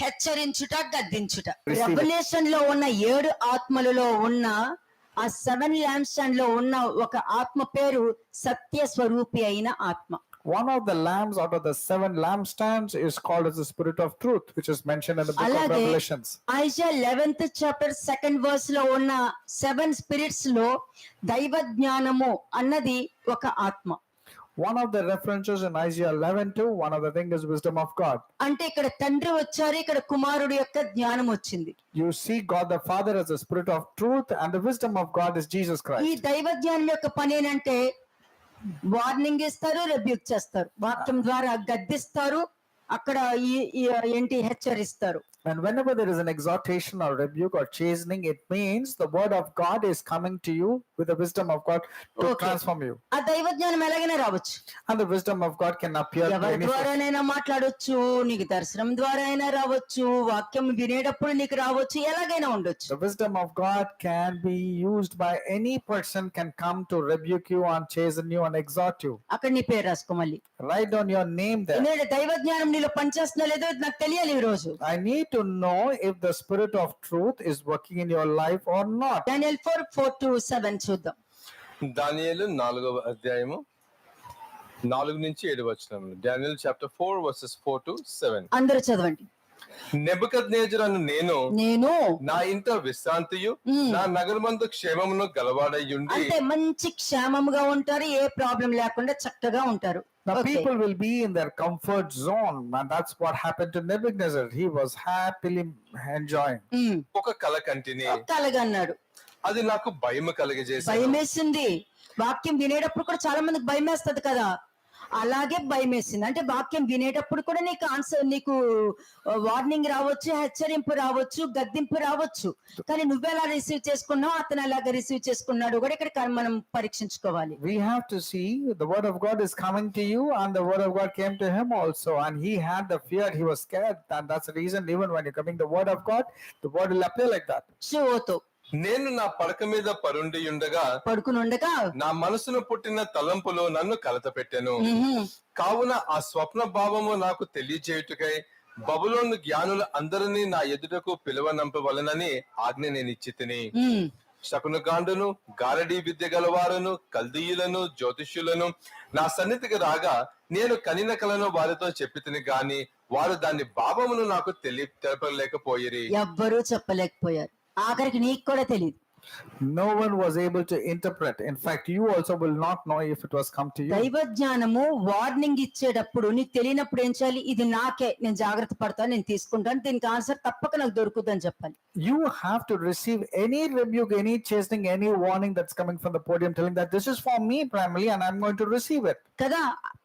హెచ్చరించుట, గద్దించుట. Receive it. Revolution లో ఉన్న 7 ఆత్మలలో ఉన్న ఆ 7 ల్యాంప్ స్టాండ్ లో ఉన్న ఒక ఆత్మ పేరు సత్య స్వరూపి అయిన ఆత్మ. One of the lambs out of the 7 lampstands is called as the Spirit of Truth, which is mentioned in the book of అలాగే Revelations. Aiza 11th chapter 2nd verse లో ఉన్న 7 స్పిరిట్స్ లో దైవ జ్ఞానము అన్నది ఒక ఆత్మ. One of the references in Isaiah 11:2, one of the thing is wisdom of God. అంటే ఇక్కడ తండ్రి వచ్చారు, ఇక్కడ కుమారుడు యొక్క జ్ఞానం వచ్చింది. You see God the Father as the Spirit of Truth, and the wisdom of God is Jesus ఈ Christ. దైవ జ్ఞానం యొక్క పని ఏంటంటే వార్నింగ్ ఇస్తారు, రెబ్యూక్ చేస్తారు, వాక్యం ద్వారా గద్దిస్తారు, అక్కడ ఏంటి హెచ్చరిస్తారు. And whenever there is an exhortation or rebuke or chastening, it means the word of God is coming to you with the wisdom of God to Okay. transform you. ఆ దైవ జ్ఞానం ఎలాగైనా రావచ్చు, And the wisdom of God can appear to ఎవరి any person. ద్వారానైనా మాట్లాడొచ్చు, నీకు దర్శనం ద్వారా అయినా రావచ్చు, వాక్యం వినేటప్పుడు నీకు రావచ్చు, ఎలాగైనా ఉండొచ్చు. The wisdom of God can be used by any person, can come to rebuke you and chasten you and exhort you. అక్కడ నీ పేరు రాసుకో మళ్ళీ. Write down your name there. ఎందుకంటే దైవ జ్ఞానం నీలో పనిచేస్తుందో లేదో నాకు తెలియాలి ఈ రోజు. I need to know if the Spirit of Truth is working in your life or not. Daniel 4:4-7 చూద్దాం. దానియేలు 4వ అధ్యాయము 4 నుంచి 7 వచనములు. Daniel chapter 4 versus 4 to 7. అందరూ చదవండి. నెబుకద్నెజరు అను నేను నా ఇంట విశ్రాంతియు నా నగరమందు క్షేమమును గలవాడయ్యుండి. అంటే మంచి క్షేమముగా ఉంటారు, ఏ ప్రాబ్లం లేకుండా చక్కగా ఉంటారు. Now Okay. people will be in their comfort zone, and that's what happened to Nebuchadnezzar. He was happily enjoying. ఒక కల కంటిని, కలగా అన్నాడు. అది నాకు భయము కలుగజేసింది. భయం వేసింది. వాక్యం వినేటప్పుడు కూడా చాలా మందికి భయం వేస్తుంది కదా, అలాగే భయం వేసింది. అంటే వాక్యం వినేటప్పుడు కూడా నీకు ఆన్సర్, నీకు వార్నింగ్ రావచ్చు, హెచ్చరింపు రావచ్చు, గద్దింపు రావచ్చు, కానీ నువ్వెలా రిసీవ్ చేసుకున్నావు, అతను ఎలాగ రిసీవ్ చేసుకున్నాడు కూడా ఇక్కడ మనం పరీక్షించుకోవాలి. We have to see the word of God is coming to you, and the word of God came to him also, and he had the fear, he was scared, and that's the reason even when you're coming the word of God, the word will appear like that. షోతో నేను నా పడక మీద పరుండి ఉండగా పడుకుని ఉండగా నా మనసును పుట్టిన తలంపులు నన్ను కలత పెట్టెను. కావున ఆ స్వప్న భావము నాకు తెలియజేయుటకై బబులోను జ్ఞానులు అందరినీ నా ఎదుటకు పిలువనంపవలనని ఆజ్ఞ నేను ఇచ్చి తిని. శకునగాండును, గారడీ విద్య గలవారును, కల్దీయులను, జ్యోతిష్యులను నా సన్నిధికి రాగా నేను కనిన కలను వారితో చెప్పి తిని గాని వారు దాని భావమును నాకు తెలపలేకపోయిరి. ఎవ్వరూ చెప్పలేకపోయారు. ఆఖరికి నీకు కూడా తెలియదు. No one was able to interpret. In fact, you also will not know if it was come to you. దైవ జ్ఞానము వార్నింగ్ ఇచ్చేటప్పుడు నీకు తెలియనప్పుడు ఏం చేయాలి, ఇది నాకే, నేను జాగ్రత్త పడతాను, నేను తీసుకుంటాను, దీనికి ఆన్సర్ తప్పక నాకు దొరుకుతుందని చెప్పాలి. You have to receive any rebuke, any chastening, any warning that's coming from the podium telling that this is for me primarily and I'm going to receive it. కదా,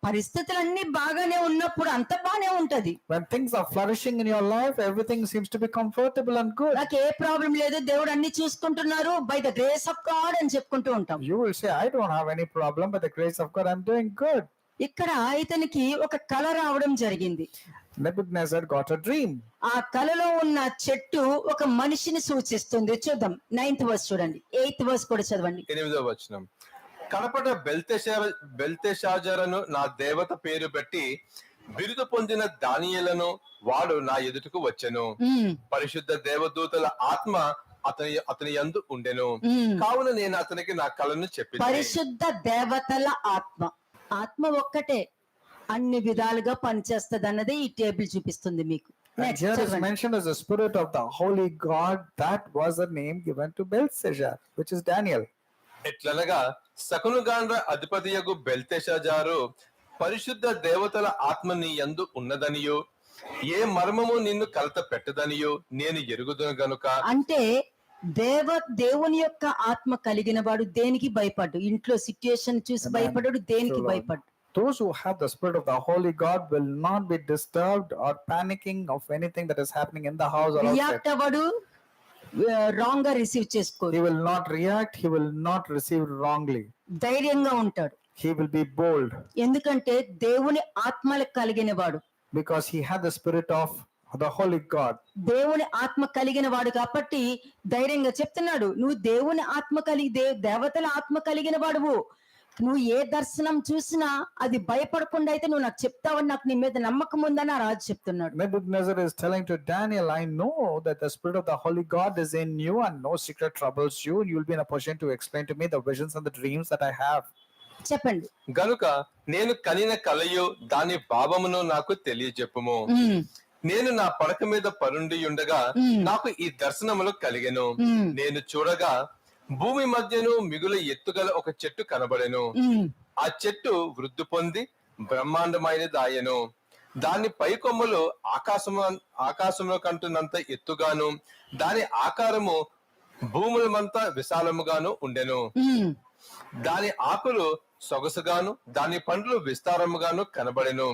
పరిస్థితులన్నీ బాగానే ఉన్నప్పుడు అంత బాగానే ఉంటది. When things are flourishing in your life, everything seems to be comfortable and good. నాకు ఏ problem లేదు, దేవుడు అన్ని చూసుకుంటున్నారు, by the grace of God అని చెప్పుకుంటూ ఉంటాం. You will say, I don't have any problem, by the grace of God, I'm doing good. ఇక్కడ ఇతనికి ఒక కల రావడం జరిగింది. Nebuchadnezzar got a dream. ఆ కలలో ఉన్న చెట్టు ఒక మనిషిని సూచిస్తుంది. చూద్దాం 9th verse చూడండి, 8th verse కూడా చదవండి. 8వ వచనం. కడపట బెల్తెషాజరును నా దేవత పేరు బట్టి బిరుదు పొందిన దానియేలును వాడు నా ఎదుటకు వచ్చెను. పరిశుద్ధ దేవదూతల ఆత్మ అతని యందు ఉండెను. కావున నేను అతనికి నా కలను చెప్పి. పరిశుద్ధ దేవతల ఆత్మ, ఆత్మ ఒక్కటే అన్ని విధాలుగా పనిచేస్తుంది అన్నది ఈ టేబుల్ చూపిస్తుంది మీకు. And here is mentioned as the spirit of the holy God. That was the name given to Belshazzar, which is Daniel. ఎట్లనగా శకునగాండ్ర అధిపతియగు బెల్తెషాజారు పరిశుద్ధ దేవతల ఆత్మ నీ యందు ఉన్నదనియో ఏ మర్మము నిన్ను కలత పెట్టదనియో నేను ఎరుగుదును గనుక. అంటే దేవుని యొక్క ఆత్మ కలిగిన వాడు దేనికి భయపడ్డు, ఇంట్లో సిట్యుయేషన్ చూసి భయపడ్డాడు, దేనికి భయపడ్డు. Those who have the spirit of the holy God will not be disturbed or panicking of anything that is happening in the house or react outside. అవ్వడు, రాంగ్ గా రిసీవ్ చేసుకో. He will not react, he will not receive wrongly. ధైర్యంగా ఉంటాడు. He will be bold. ఎందుకంటే దేవుని ఆత్మలకు కలిగిన వాడు, because he had the spirit of the holy God. దేవుని ఆత్మ కలిగిన వాడు కాబట్టి ధైర్యంగా చెప్తున్నాడు, నువ్వు దేవుని ఆత్మ కలిగి దేవతల ఆత్మ కలిగిన వాడువు నువ్వు ఏ దర్శనం చూసినా అది భయపడకుండా అయితే నువ్వు నాకు చెప్తావని నాకు నీ మీద నమ్మకం ఉందని ఆ రాజు చెప్తున్నాడు. Nebuchadnezzar is telling to Daniel, I know that the spirit of the holy God is in you and no secret troubles you. You'll be in a position to explain to me the visions and the dreams that I have. చెప్పండి. గనుక నేను కనిన కలయు దాని భావమును నాకు తెలియజెప్పుము. నేను నా పడక మీద పరుండి ఉండగా నాకు ఈ దర్శనములు కలిగెను. నేను చూడగా భూమి మధ్యను మిగులు ఎత్తుగల ఒక చెట్టు కనబడెను. ఆ చెట్టు వృద్ధి పొంది బ్రహ్మాండమైనదాయెను. దాని పై కొమ్మలు ఆకాశములో కంటున్నంత ఎత్తుగాను దాని ఆకారము భూములమంతా విశాలముగాను ఉండెను. దాని ఆకులు సొగసుగాను దాని పండ్లు విస్తారముగాను కనబడెను.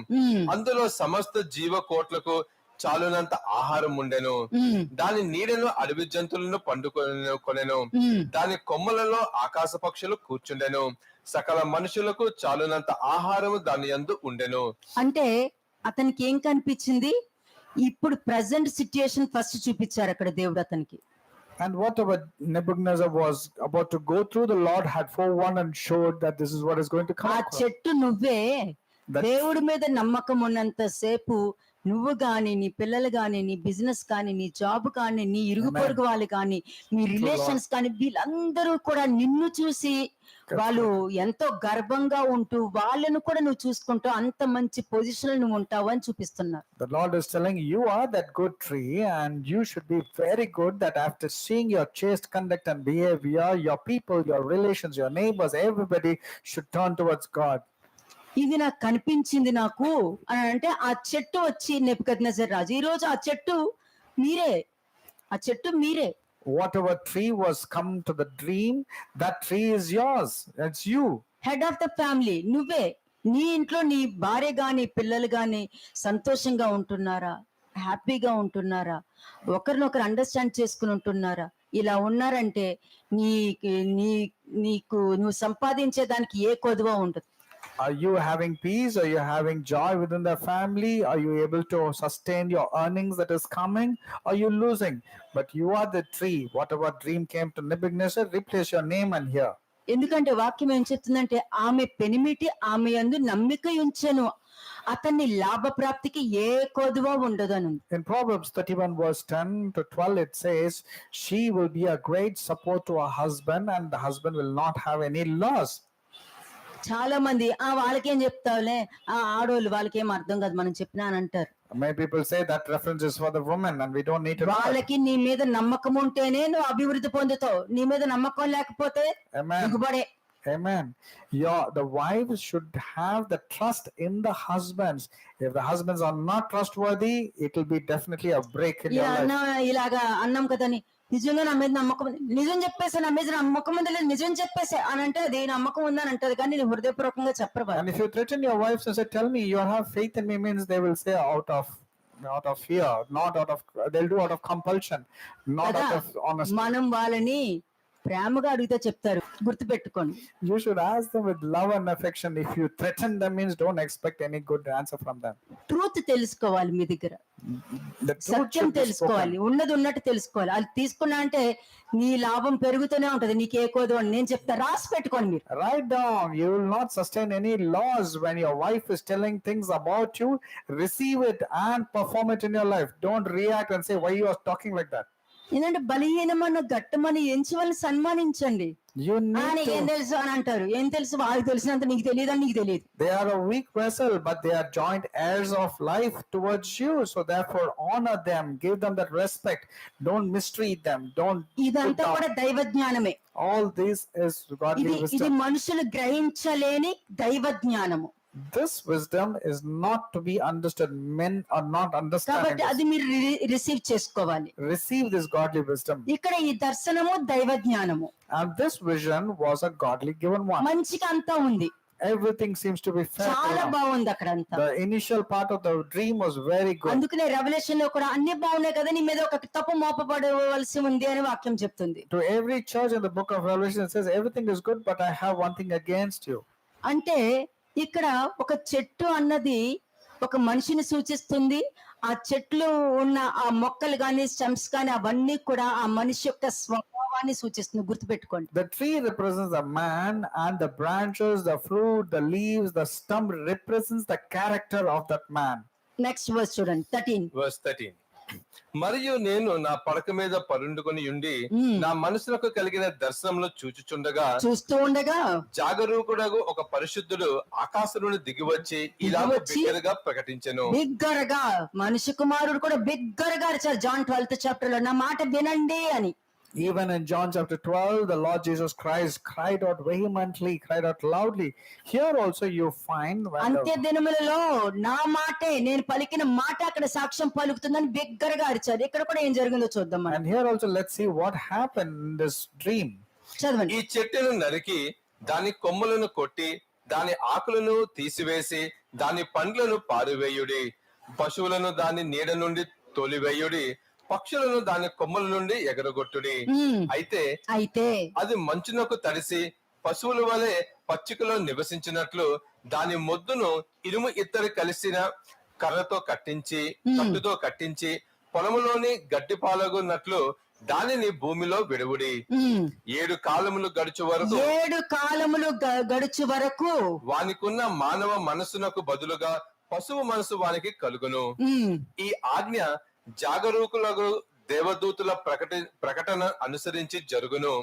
అందులో సమస్త జీవకోట్లకు చాలునంత ఆహారం ఉండెను. దాని నీడను అడవి జంతువులను పండుకొనెను. దాని కొమ్మలలో ఆకాశ పక్షులు కూర్చుండెను. సకల మనుషులకు చాలునంత ఆహారము దాని యందు ఉండెను. అంటే అతనికి ఏం కనిపించింది? ఇప్పుడు ప్రెసెంట్ సిచ్యుయేషన్ ఫస్ట్ చూపించారు అక్కడ దేవుడు అతనికి. And whatever Nebuchadnezzar was about to go through, the Lord had forewarned and showed that this is what is going to come. ఆ చెట్టు నువ్వే. దేవుడి మీద నమ్మకం ఉన్నంత సేపు నువ్వు గాని, నీ పిల్లలు గాని, నీ బిజినెస్ కానీ, నీ జాబ్ కానీ, నీ ఇరుగు పొరుగు వాళ్ళు కానీ, మీ రిలేషన్స్ కానీ, వీళ్ళందరూ కూడా నిన్ను చూసి వాళ్ళు ఎంతో గర్వంగా ఉంటూ వాళ్ళను కూడా నువ్వు చూసుకుంటూ అంత మంచి పొజిషన్ నువ్వు ఉంటావు అని చూపిస్తున్నారు. The Lord is telling you are that good tree and you should be very good, that after seeing your chaste conduct and behavior, your people, your relations, your neighbors, everybody should turn towards God. ఇది నాకు కనిపించింది నాకు అని అంటే ఆ చెట్టు వచ్చి Nebuchadnezzar రాజు, ఈ రోజు ఆ చెట్టు మీరే, ఆ చెట్టు మీరే. Whatever tree was come to the dream, that tree is yours. That's you. Head of the family నువ్వే. నీ ఇంట్లో నీ భార్య గాని పిల్లలు గాని సంతోషంగా ఉంటున్నారా? హ్యాపీగా ఉంటున్నారా? ఒకరినొకరు అండర్స్టాండ్ చేసుకుని ఉంటున్నారా? ఇలా ఉన్నారంటే నీకు నువ్వు సంపాదించే దానికి ఏ కొదువ ఉండదు. Are you having peace? Are you having joy within the family? Are you able to sustain your earnings that is coming? Are you losing? But you are the tree. Whatever dream came to Nebuchadnezzar, replace your name and here. ఎందుకంటే వాక్యం ఏం చెప్తుందంటే ఆమె పెనిమిటి ఆమె యందు నమ్మిక ఉంచెను, అతన్ని లాభప్రాప్తికి ఏ కొదువ ఉండదను. In Proverbs 31 verse 10 to 12 it says, she will be a great support to her husband and the husband will not have any loss. చాలా మంది వాళ్ళకేం చెప్తావులే, ఆడోళ్ళు వాళ్ళకేం అర్థం కాదు మనం చెప్పినా అని అంటారు. Many people say that reference is for the woman and we don't need to know. వాళ్ళకి నీ మీద నమ్మకం ఉంటేనే నువ్వు అభివృద్ధి పొందుతావు, నీ మీద నమ్మకం లేకపోతే దిగుబడే. Amen. The wives should have the trust in the husbands. If the husbands are not trustworthy, it will be definitely a break in your life. ఇలాగా అన్నాం కదా, నిజంగా నా మీద నమ్మకం ఉంది, నిజం చెప్పేసా, నా మీద నమ్మకం ఉంది లేదు నిజం చెప్పేసా అని అంటే అది నమ్మకం ఉందని అంటది, కానీ నేను హృదయపూర్వకంగా చెప్పరు. And if you threaten your wives and say, tell me you have faith in me, means they will say out of fear, not out of, they'll do out of compulsion, not out of honesty. మనం వాళ్ళని ప్రేమగా అడిగితే చెప్తారు, గుర్తుపెట్టుకోండి. You should ask them with love and affection. If you threaten them, means don't expect any good answer from them. Truth తెలుసుకోవాలి, మీ దగ్గర సత్యం తెలుసుకోవాలి, ఉన్నది ఉన్నట్టు తెలుసుకోవాలి. అది తీసుకున్నా అంటే నీ లాభం పెరుగుతూనే ఉంటది, నీకే కోదు అని నేను చెప్తా, రాసి పెట్టుకోండి మీరు. Write down. You will not sustain any loss when your wife is telling things about you. Receive it and perform it in your life. Don't react and say why you are talking like that. ఏంటంటే బలహీనమన్న గట్టమని ఎంచి వాళ్ళని సన్మానించండి. ఏం తెలుసు అని అంటారు, ఏం తెలుసు వాళ్ళకి తెలిసినంత నీకు తెలియదు అని నీకు తెలియదు. They are a weak vessel, but they are joint heirs of life towards you. So therefore honor them, give them that respect. Don't mistreat them. Don't. ఇదంతా కూడా దైవ జ్ఞానమే. All this is godly wisdom. ఇది మనుషులు గ్రహించలేని దైవ జ్ఞానము. This wisdom is not to be understood. Men are not understanding. కాబట్టి అది మీరు రిసీవ్ చేసుకోవాలి. Receive this godly wisdom. ఇక్కడ ఈ దర్శనము దైవ జ్ఞానము. And this vision was a godly given one. మంచిగా అంతా ఉంది. Everything seems to be fair. చాలా బాగుంది అక్కడ అంతా. The initial part of the dream was very good. అందుకనే రెవల్యూషన్ లో కూడా అన్ని బాగున్నాయి కదా, నీ మీద ఒక తప్పు మోపబడవలసి ఉంది అని వాక్యం చెప్తుంది. To every church in the book of Revelation it says everything is good but I have one thing against you. అంటే ఇక్కడ ఒక చెట్టు అన్నది ఒక మనిషిని సూచిస్తుంది. ఆ చెట్లు ఉన్న ఆ మొక్కలు గాని స్టెమ్స్ గాని అవన్నీ కూడా ఆ మనిషి యొక్క స్వభావాన్ని భావాన్ని సూచిస్తుంది, గుర్తుపెట్టుకోండి. The tree represents the man, and the branches, the fruit, the leaves, the stump represents the character of that man. Next verse చూడండి 13. వర్స్ 13. మరియు నేను నా పడక మీద పరుండుకొని ఉండి నా మనసులకు కలిగిన దర్శనంలో చూచుచుండగా చూస్తూ ఉండగా జాగరూకుడగు ఒక పరిశుద్ధుడు ఆకాశం నుండి దిగివచ్చి ఇలా బిగ్గరగా ప్రకటించెను. బిగ్గరగా, మనిషి కుమారుడు కూడా బిగ్గరగా అరిచారు జాన్ 12th చాప్టర్ లో, నా మాట వినండి అని. Even in John chapter 12, the Lord Jesus Christ cried out vehemently, cried out loudly. Here also you find when అంత్య దినములలో నా మాటే, నేను పలికిన మాట అక్కడ సాక్ష్యం పలుకుతుందని బిగ్గరగా అరిచారు. ఇక్కడ కూడా ఏం జరిగిందో చూద్దాం మనం. and here also let's see what happened in this dream. చదవండి. ఈ చెట్టును నరికి దాని కొమ్మలను కొట్టి దాని ఆకులను తీసివేసి దాని పండ్లను పారివేయుడి, పశువులను దాని నీడ నుండి తోలివేయుడి, పక్షులను దాని కొమ్మల నుండి ఎగరగొట్టుడి. అయితే అది మంచునకు తడిసి పశువుల వలె పచ్చికలో నివసించినట్లు దాని మొద్దును ఇనుము ఇత్తడి కలిసిన కర్రతో కట్టించి పొలములోని గడ్డి పాలగున్నట్లు దానిని భూమిలో విడువుడి. 7 కాలములు గడుచు వరకు వానికున్న మానవ మనసునకు బదులుగా పశువు మనసు వానికి కలుగును. ఈ ఆజ్ఞ జాగరూకులకు దేవదూతుల ప్రకటన అనుసరించి జరుగును,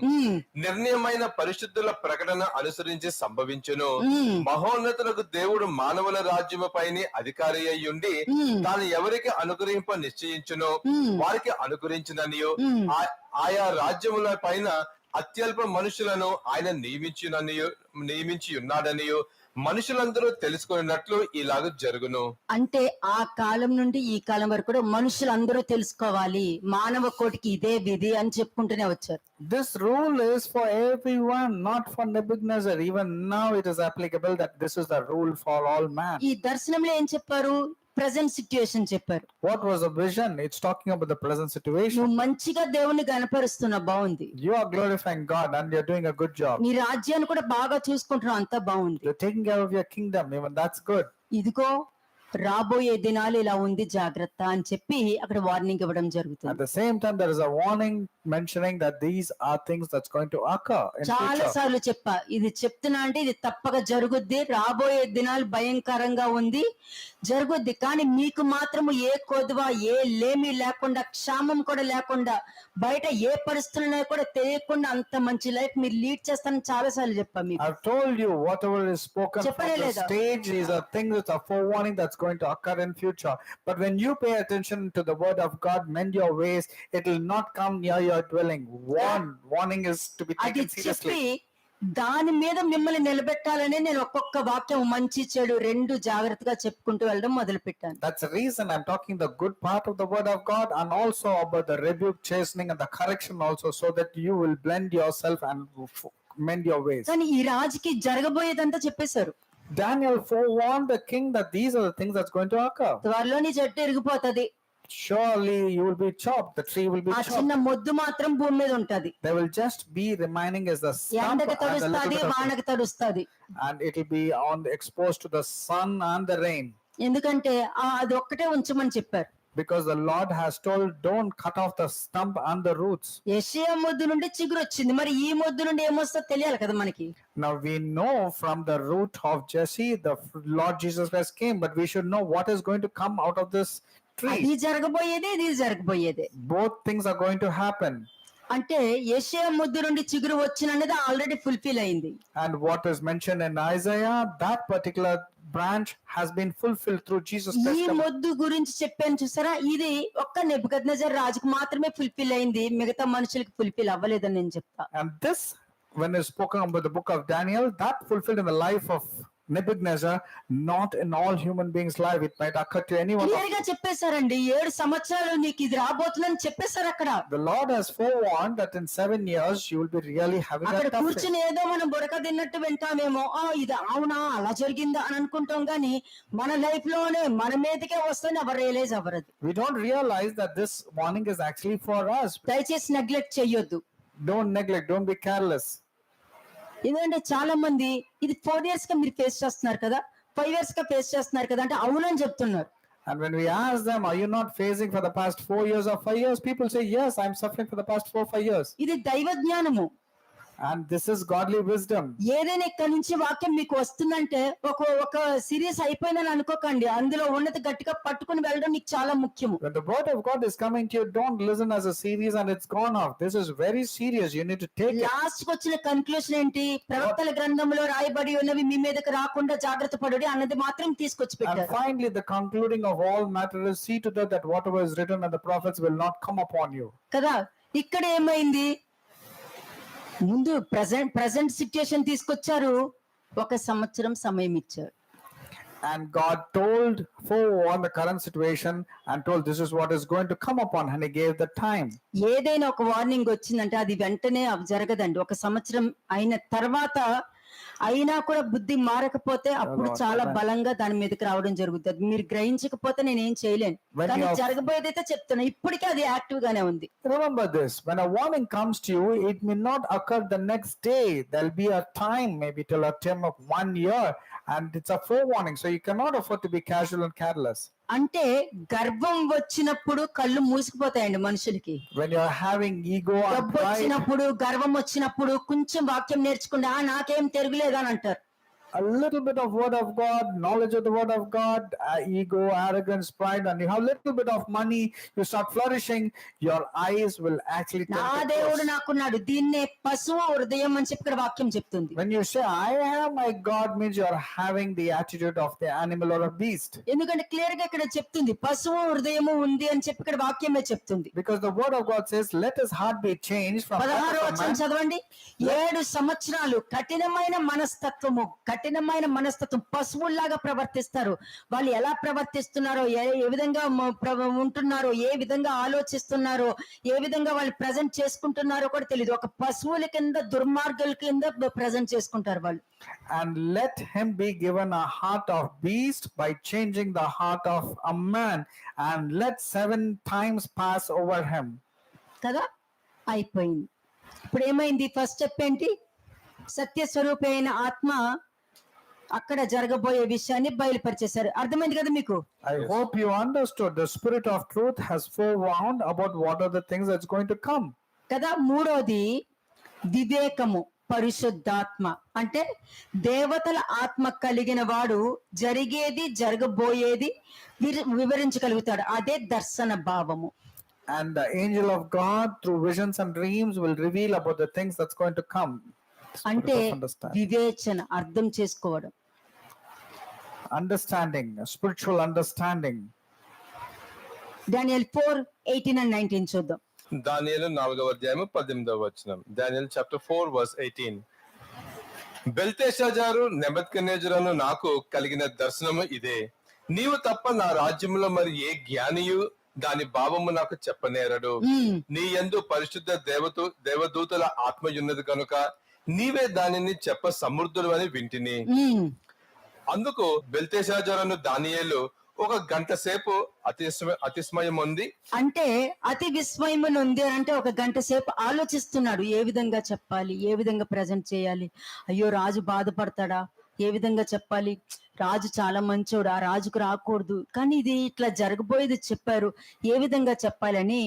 నిర్ణయమైన పరిశుద్ధుల ప్రకటన అనుసరించి సంభవించును. మహోన్నతులకు దేవుడు మానవుల రాజ్యము పైన అధికారి అయ్యుండి తాను ఎవరికి అనుగ్రహింప నిశ్చయించునో వారికి అనుగ్రహించిననియు ఆయా రాజ్యముల పైన అత్యల్ప మనుషులను ఆయన నియమించి ఉన్నాడనియు మనుషులందరూ తెలుసుకున్నట్లు ఇలాగ జరుగును. అంటే ఆ కాలం నుండి ఈ కాలం వరకు కూడా మనుషులందరూ తెలుసుకోవాలి, మానవ కోటికి ఇదే విధి అని చెప్పుకుంటూనే వచ్చారు. This rule is for everyone, not for Nebuchadnezzar. Even now it is applicable that this is the rule for all man. ఈ దర్శనంలో ఏం చెప్పారు? ప్రెసెంట్ సిట్యుయేషన్ చెప్పారు. What was the vision? It's talking about the present situation. నువ్వు మంచిగా దేవుని గణపరుస్తున్నా, బాగుంది. You are glorifying God and you're doing a good job. నీ రాజ్యాన్ని కూడా బాగా చూసుకుంటున్నావు, అంతా బాగుంది. You're taking care of your kingdom, even that's good. ఇదిగో రాబోయే దినాలు ఇలా ఉంది, జాగ్రత్త అని చెప్పి అక్కడ వార్నింగ్ ఇవ్వడం At జరుగుతుంది. the same time, there is a warning mentioning that these are things that's going to occur in చాలా future. సార్లు చెప్పా, ఇది చెప్తున్నా అంటే ఇది తప్పక జరుగుద్ది, రాబోయే దినాలు భయంకరంగా ఉంది, జరుగుద్ది. కానీ మీకు మాత్రము ఏ కొదువ ఏ లేమి లేకుండా, క్షామం కూడా లేకుండా, బయట ఏ పరిస్థితులు కూడా తెలియకుండా అంత మంచి లైఫ్ మీరు లీడ్ చేస్తానని చాలా సార్లు చెప్పా మీకు. I've told you whatever is spoken from చెప్పనే the లేదా? stage is a thing that's a forewarning that's going to occur in future. But when you pay attention to the word of God, mend your ways, it will not come near your dwelling. Warning is to be అది taken seriously. చెప్పి దాని మీద మిమ్మల్ని నిలబెట్టాలని నేను ఒక్కొక్క వాక్యం మంచి చెడు రెండు జాగ్రత్తగా చెప్పుకుంటూ వెళ్ళడం మొదలు పెట్టాను. That's the reason I'm talking the good part of the word of God and also about the rebuke, chastening and the correction also, so that you will blend yourself and mend your ways. కానీ ఈ రాజుకి జరగబోయేదంతా చెప్పేశారు. Daniel forewarned the king that these are the things that's going to occur. త్వరలో నీ చెట్టు ఎరిగిపోతది, Surely you will be chopped, the tree will be ఆ chopped. చిన్న మొద్దు మాత్రం భూమి మీద ఉంటది, There will just be remaining as the stump ఎండకు and a little తడుస్తుంది, bit of, వానకు తడుస్తుంది. and it will be exposed to the sun and the rain, ఎందుకంటే అది ఒక్కటే ఉంచమని చెప్పారు. because the Lord has told, don't cut off the stump and the roots. యెషయా మొద్దు నుండి చిగురు వచ్చింది, మరి ఈ మొద్దు నుండి ఏమొస్తో తెలియాలి కదా మనకి. Now we know from the root of Jesse the Lord Jesus Christ came, but we should know what is going to come out of this అది tree. జరగబోయేదే, ఇది జరగబోయేదే. Both things are going to happen. అంటే యెషయా మొద్దు నుండి చిగురు వచ్చిననేది already fulfil అయింది. And what is mentioned in Isaiah, that particular branch has been fulfilled through Jesus ఈ Christ. మొద్దు గురించి చెప్పాను చూసారా, ఇది ఒక్క నెబుకద్నెజర్ రాజుకు మాత్రమే ఫుల్ఫిల్ అయింది, మిగతా మనుషులకి ఫుల్ఫిల్ అవ్వలేదని నేను చెప్తా. And this, when is spoken about the book of Daniel, that fulfilled in the life of Nebuchadnezzar, not in all human beings' life. It might occur to anyone. Clear గా చెప్పేశారండి, 7 సంవత్సరాలు నీకు ఇది రాబోతుందని చెప్పేశారు అక్కడ. The Lord has forewarned that in 7 years you will be really having అక్కడ a tough కూర్చుని ఏదో మనం బుడక తిన్నట్టు వింటామేమో, ఇది అవునా అలా జరిగిందా అని అనుకుంటాం, గానీ మన లైఫ్ లోనే మన మీదకే వస్తుంది, ఎవరు realise అవ్వరదు. We don't realize that this warning is actually for us. దయచేసి నెగ్లెక్ట్ చెయ్యొద్దు. Don't neglect, don't be careless. ఎందుకంటే చాలా మంది ఇది 4 years గా మీరు ఫేస్ చేస్తున్నారు కదా, 5 years గా ఫేస్ చేస్తున్నారు కదా అంటే అవునని చెప్తున్నారు. And when we ask them, are you not facing for the past 4 years or 5 years? People say, yes, I'm suffering for the past 4-5 years. ఇది దైవ జ్ఞానము. And this is godly wisdom. ఏదైనా ఇక్కడ నుంచి వాక్యం మీకు వస్తుందంటే ఒక సిరీస్ అయిపోయిందని అనుకోకండి. అందులో ఉన్నది గట్టిగా పట్టుకుని వెళ్ళడం నీకు చాలా ముఖ్యము. When the word of God is coming to you, don't listen as a series and it's gone off. This is very serious. You need to take it. Last కి వచ్చిన కన్క్లూషన్ ఏంటి? ప్రవక్తల గ్రంథంలో రాయబడి ఉన్నవి మీ మీదకి రాకుండా జాగ్రత్త పడుడి అన్నది మాత్రం తీసుకొచ్చి And పెట్టారు finally, the concluding of all matter is see to that whatever is written in the prophets will not come upon you. కదా. ఇక్కడ ఏమైంది? ముందు ప్రజెంట్ సిచ్యుయేషన్ తీసుకొచ్చారు, 1 సంవత్సరం సమయం ఇచ్చారు. And God forewarned the current situation and told this is what is going to come upon, and he gave the time. ఏదైనా ఒక వార్నింగ్ వచ్చిందంటే అది వెంటనే జరగదండి. 1 సంవత్సరం అయిన తర్వాత అయినా కూడా బుద్ధి మారకపోతే అప్పుడు చాలా బలంగా దాని మీదకి రావడం జరుగుతుంది. మీరు గ్రహించకపోతే నేనేం చేయలేను. కానీ జరగబోయేదైతే చెప్తున్నా, ఇప్పటికే అది యాక్టివ్ గానే ఉంది. Remember this, when a warning comes to you, it may not occur the next day. There'll be a time, maybe till a term of 1 year, and it's a forewarning, so you cannot afford to be casual and careless. అంటే గర్వం వచ్చినప్పుడు కళ్ళు మూసుకుపోతాయండి మనుషులకి. When you're having ego and డబ్బు pride, వచ్చినప్పుడు, గర్వం వచ్చినప్పుడు కొంచెం వాక్యం నేర్చుకుంటే నాకేం తిరగలేదు అని అంటారు. a little bit of word of God, knowledge of the word of God, ego, arrogance, pride, and you have little bit of money, you start flourishing, your eyes will actually నా tend to దేవుడు close. నాకున్నాడు, దీన్నే పశువు హృదయం అని చెప్పి ఇక్కడ వాక్యం చెప్తుంది. When you say I have my God, means you're having the attitude of the animal or a beast. ఎందుకంటే క్లియర్ గా ఇక్కడ చెప్తుంది పశువు హృదయము ఉంది అని చెప్పి ఇక్కడ వాక్యమే చెప్తుంది. Because the word of God says, let his heart be changed from that 16వ of a వచనం man. చదవండి. 7 సంవత్సరాలు కఠినమైన మనస్తత్వం పశువుల్లాగా ప్రవర్తిస్తారు. వాళ్ళు ఎలా ప్రవర్తిస్తున్నారో, ఏ విధంగా ఉంటున్నారో, ఏ విధంగా ఆలోచిస్తున్నారో, ఏ విధంగా వాళ్ళు ప్రజెంట్ చేసుకుంటున్నారో కూడా తెలియదు. ఒక పశువుల కింద, దుర్మార్గుల కింద ప్రజెంట్ చేసుకుంటారు వాళ్ళు. And let him be given a heart of beast by changing the heart of a man, and let 7 times pass over him. కదా, అయిపోయింది. ఇప్పుడు ఏమైంది? ఫస్ట్ స్టెప్ ఏంటి? సత్యస్వరూపి అయిన ఆత్మ అక్కడ జరగబోయే విషయాన్ని బయలుపరిచేశారు. అర్థమైంది కదా మీకు? I hope you understood. The spirit of truth has forewarned about what are the things that's going to come. కదా. మూడోది వివేకము, పరిశుద్ధాత్మ. అంటే దేవతల ఆత్మ కలిగిన వాడు జరిగేది, జరగబోయేది వివరించగలుగుతాడు. అదే దర్శన భావము. And the angel of God through visions and dreams will reveal about the things that's going to come. అంటే Spirit of understanding. వివేచన, అర్థం చేసుకోవడం. Understanding, spiritual understanding. Daniel 4:18 and 19 చూద్దాం. దానియేలు 4వ అధ్యాయము 18వ వచనం. దానియేలు చాప్టర్ 4 వర్స్ 18. బెల్తెషాజారు నెబుకద్నెజరును నాకు కలిగిన దర్శనము ఇదే. నీవు తప్ప నా రాజ్యంలో మరి ఏ జ్ఞానియు దాని భావము నాకు చెప్పనేరడు. నీ యందు పరిశుద్ధ దేవదూతల ఆత్మయున్నది కనుక నీవే దానిని చెప్ప సమృద్ధుడు అని వింటిని. అందుకు బెల్తెషాజరును దానియేలు 1 గంట సేపు అతిస్మయం ఉంది. అంటే అతి విస్మయం ఉంది అంటే 1 గంట సేపు ఆలోచిస్తున్నాడు. ఏ విధంగా చెప్పాలి, ఏ విధంగా ప్రజెంట్ చేయాలి, అయ్యో రాజు బాధపడతాడా, ఏ విధంగా చెప్పాలి, రాజు చాలా మంచోడు, ఆ రాజుకు రాకూడదు, కానీ ఇది ఇట్లా జరగబోయేది చెప్పారు, ఏ విధంగా చెప్పాలని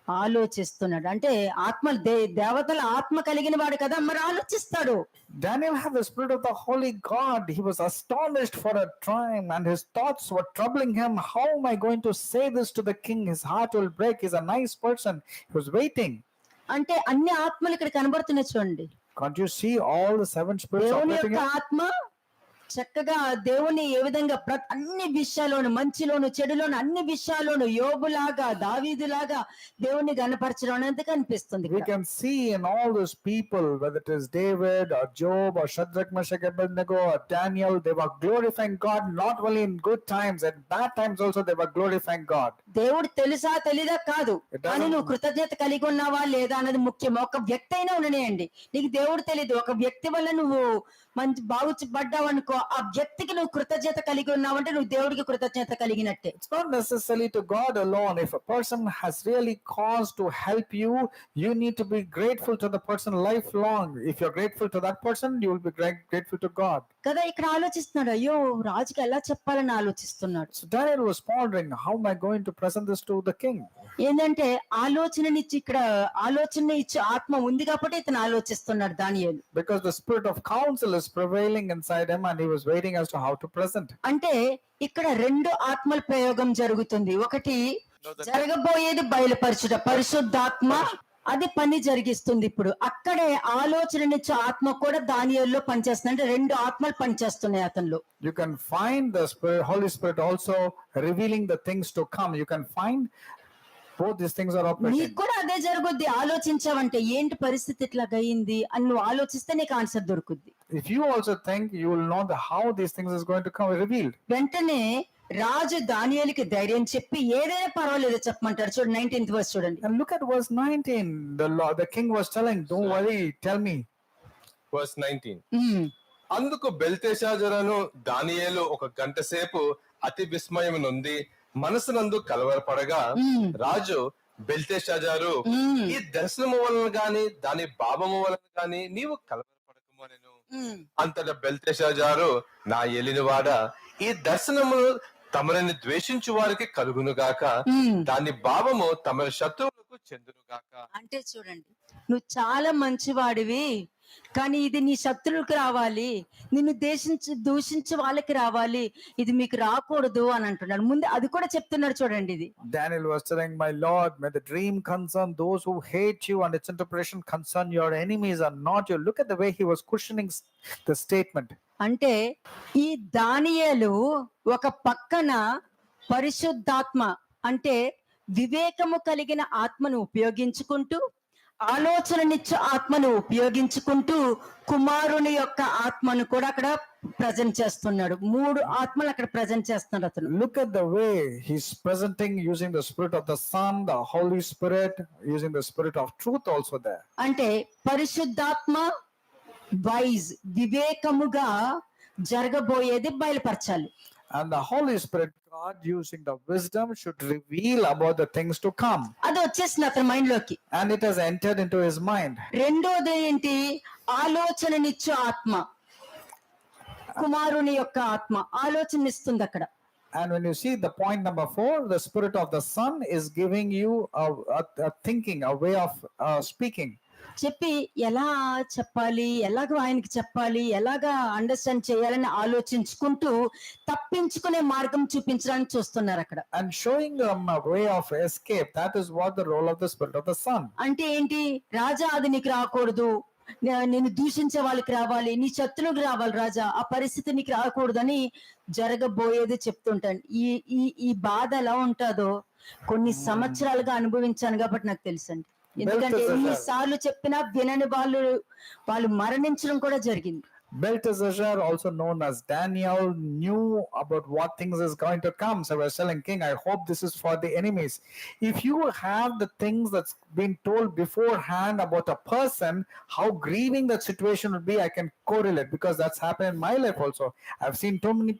ఆలోచిస్తున్నాడు. అంటే ఆత్మ దేవతల ఆత్మ కలిగిన వాడు కదా, మరి ఆలోచిస్తాడు. Daniel had the spirit of the holy God. He was astonished for a time and his thoughts were troubling him. How am I going to say this to the king? His heart will break. He's a nice person. He was waiting. అంటే అన్ని ఆత్మలు ఇక్కడ కనబడుతున్నాయి చూడండి. Can't you see all the 7 spirits దేవుని operating? యొక్క ఆత్మ చక్కగా దేవుని ఏ విధంగా అన్ని విషయాల్లోను, మంచిలోను చెడులోను, అన్ని విషయాల్లోను యోబులాగా, దావీదులాగా దేవుని గణపరచడం అనేది కనిపిస్తుంది. We can see in all those people, whether it is David or Job or Shadrach, Meshach, Abednego or Daniel, they were glorifying God not only in good times, at bad times also they were glorifying God. దేవుడు తెలుసా తెలీదా కాదు, కానీ నువ్వు కృతజ్ఞత కలిగి ఉన్నావా లేదా అన్నది ముఖ్యం. ఒక వ్యక్తి అయినా ఉండనేయండి, నీకు దేవుడు తెలీదు, ఒక వ్యక్తి వల్ల నువ్వు మంచి బాగుపడ్డావు అనుకో, ఆ వ్యక్తికి నువ్వు కృతజ్ఞత కలిగి ఉన్నావంటే నువ్వు దేవుడికి కృతజ్ఞత కలిగినట్టే. It's not necessarily to God alone. If a person has really cause to help you, you need to be grateful to the person lifelong. If you're grateful to that person, you will be grateful to God. కదా ఇక్కడ ఆలోచిస్తున్నాడు, అయ్యో రాజుకి ఎలా చెప్పాలని ఆలోచిస్తున్నాడు. So Daniel was pondering, how am I going to present this to the king? ఏంటంటే ఆలోచననిచ్చి, ఇక్కడ ఆలోచన ఇచ్చే ఆత్మ ఉంది కాబట్టి ఇతను ఆలోచిస్తున్నాడు దానియేలు. Because the spirit of counsel is prevailing inside him, and he was waiting as to how to present. అంటే ఇక్కడ రెండు ఆత్మల ప్రయోగం జరుగుతుంది. ఒకటి జరగబోయేది బయలుపరచుట, పరిశుద్ధాత్మ అది పని జరిగిస్తుంది. ఇప్పుడు అక్కడే ఆలోచననిచ్చే ఆత్మ కూడా దానియేలులో పనిచేస్తుంది. అంటే రెండు ఆత్మలు పనిచేస్తున్నాయి అతనిలో. You can find the spirit, Holy Spirit also revealing the things to come. You can find both these things are operating. నీకు కూడా అదే జరుగుద్ది. ఆలోచించావంటే ఏంటి పరిస్థితి ఇట్లాగయింది అని నువ్వు ఆలోచిస్తే నీకు ఆన్సర్ దొరుకుద్ది. If you also think, you will know how these things is going to come revealed. వెంటనే రాజు దానియేలుకి ధైర్యం చెప్పి ఏదైనా పర్వాలేదు చెప్పమంటారు. చూడండి 19th verse చూడండి. And look at verse 19. The king was telling, don't worry, tell me. Verse 19. అందుకు బెల్తెషాజరును దానియేలు ఒక గంట సేపు అతి విస్మయం నొంది మనసునందు కలవరపడగా, రాజు బెల్తెషాజరు, ఈ దర్శనము వలన గాని దాని భావము వలన గాని నీవు కలవరపడకము అనెను. అంతటా బెల్తెషాజరు, నా ఏలినవాడ, ఈ దర్శనము తమరిని ద్వేషించు వారికి కలుగునుగాక, దాని భావము తమ శత్రువులకు చెందునుగాక. అంటే చూడండి, నువ్వు చాలా మంచివాడివి, కానీ ఇది నీ శత్రువులకు రావాలి, నిన్ను దూషించే వాళ్ళకి రావాలి, ఇది మీకు రాకూడదు అని అంటున్నాడు. ముందు అది కూడా చెప్తున్నాడు చూడండి. ఇది Daniel was telling, my Lord, may the dream concern those who hate you and its interpretation concern your enemies and not you. Look at the way he was cushioning the statement. అంటే ఈ దానియేలు ఒక పక్కన పరిశుద్ధాత్మ అంటే వివేకము కలిగిన ఆత్మను ఉపయోగించుకుంటూ, ఆలోచననిచ్చు ఆత్మను ఉపయోగించుకుంటూ, కుమారుని యొక్క ఆత్మను కూడా అక్కడ ప్రజెంట్ చేస్తున్నాడు. మూడు ఆత్మలు అక్కడ ప్రజెంట్ చేస్తున్నాడు అతను. Look at the way he's presenting, using the spirit of the Son, the Holy Spirit, using the spirit of truth also there. అంటే పరిశుద్ధాత్మ వైజ్ వివేకముగా జరగబోయేది బయలుపరచాలి. And the Holy Spirit, God using the wisdom, should reveal about the things to come. అది వచ్చేసింది అతని mind లోకి. And it has entered into his mind. రెండోది ఏంటి? ఆలోచననిచ్చు ఆత్మ, కుమారుని యొక్క ఆత్మ ఆలోచనిస్తుంది అక్కడ. And when you see the point number 4, the spirit of the Son is giving you a thinking, a way of speaking. చెప్పి ఎలా చెప్పాలి, ఎలాగ ఆయనకి చెప్పాలి, ఎలాగా అండర్స్టాండ్ చేయాలని ఆలోచించుకుంటూ తప్పించుకునే మార్గం చూపించడానికి చూస్తున్నారు అక్కడ. And showing them a way of escape. That is what the role of the spirit of the Son. అంటే ఏంటి? రాజా అది నీకు రాకూడదు, నేను దూషించే వాళ్ళకి రావాలి, నీ శత్రువులకు రావాలి రాజా, ఆ పరిస్థితి నీకు రాకూడదని జరగబోయేది చెప్తుంటాను. ఈ బాధ ఎలా ఉంటుందో కొన్ని సంవత్సరాలుగా అనుభవించాను కాబట్టి నాకు తెలుసండి. ఎందుకంటే ఎన్నిసార్లు చెప్పినా వినని వాళ్ళు మరణించడం కూడా జరిగింది. Belteshazzar, also known as Daniel, knew about what things is going to come. So I was telling King, I hope this is for the enemies. If you have the things that's been told beforehand about a person, how grieving that situation would be, I can correlate, because that's happened in my life also. I've seen too many,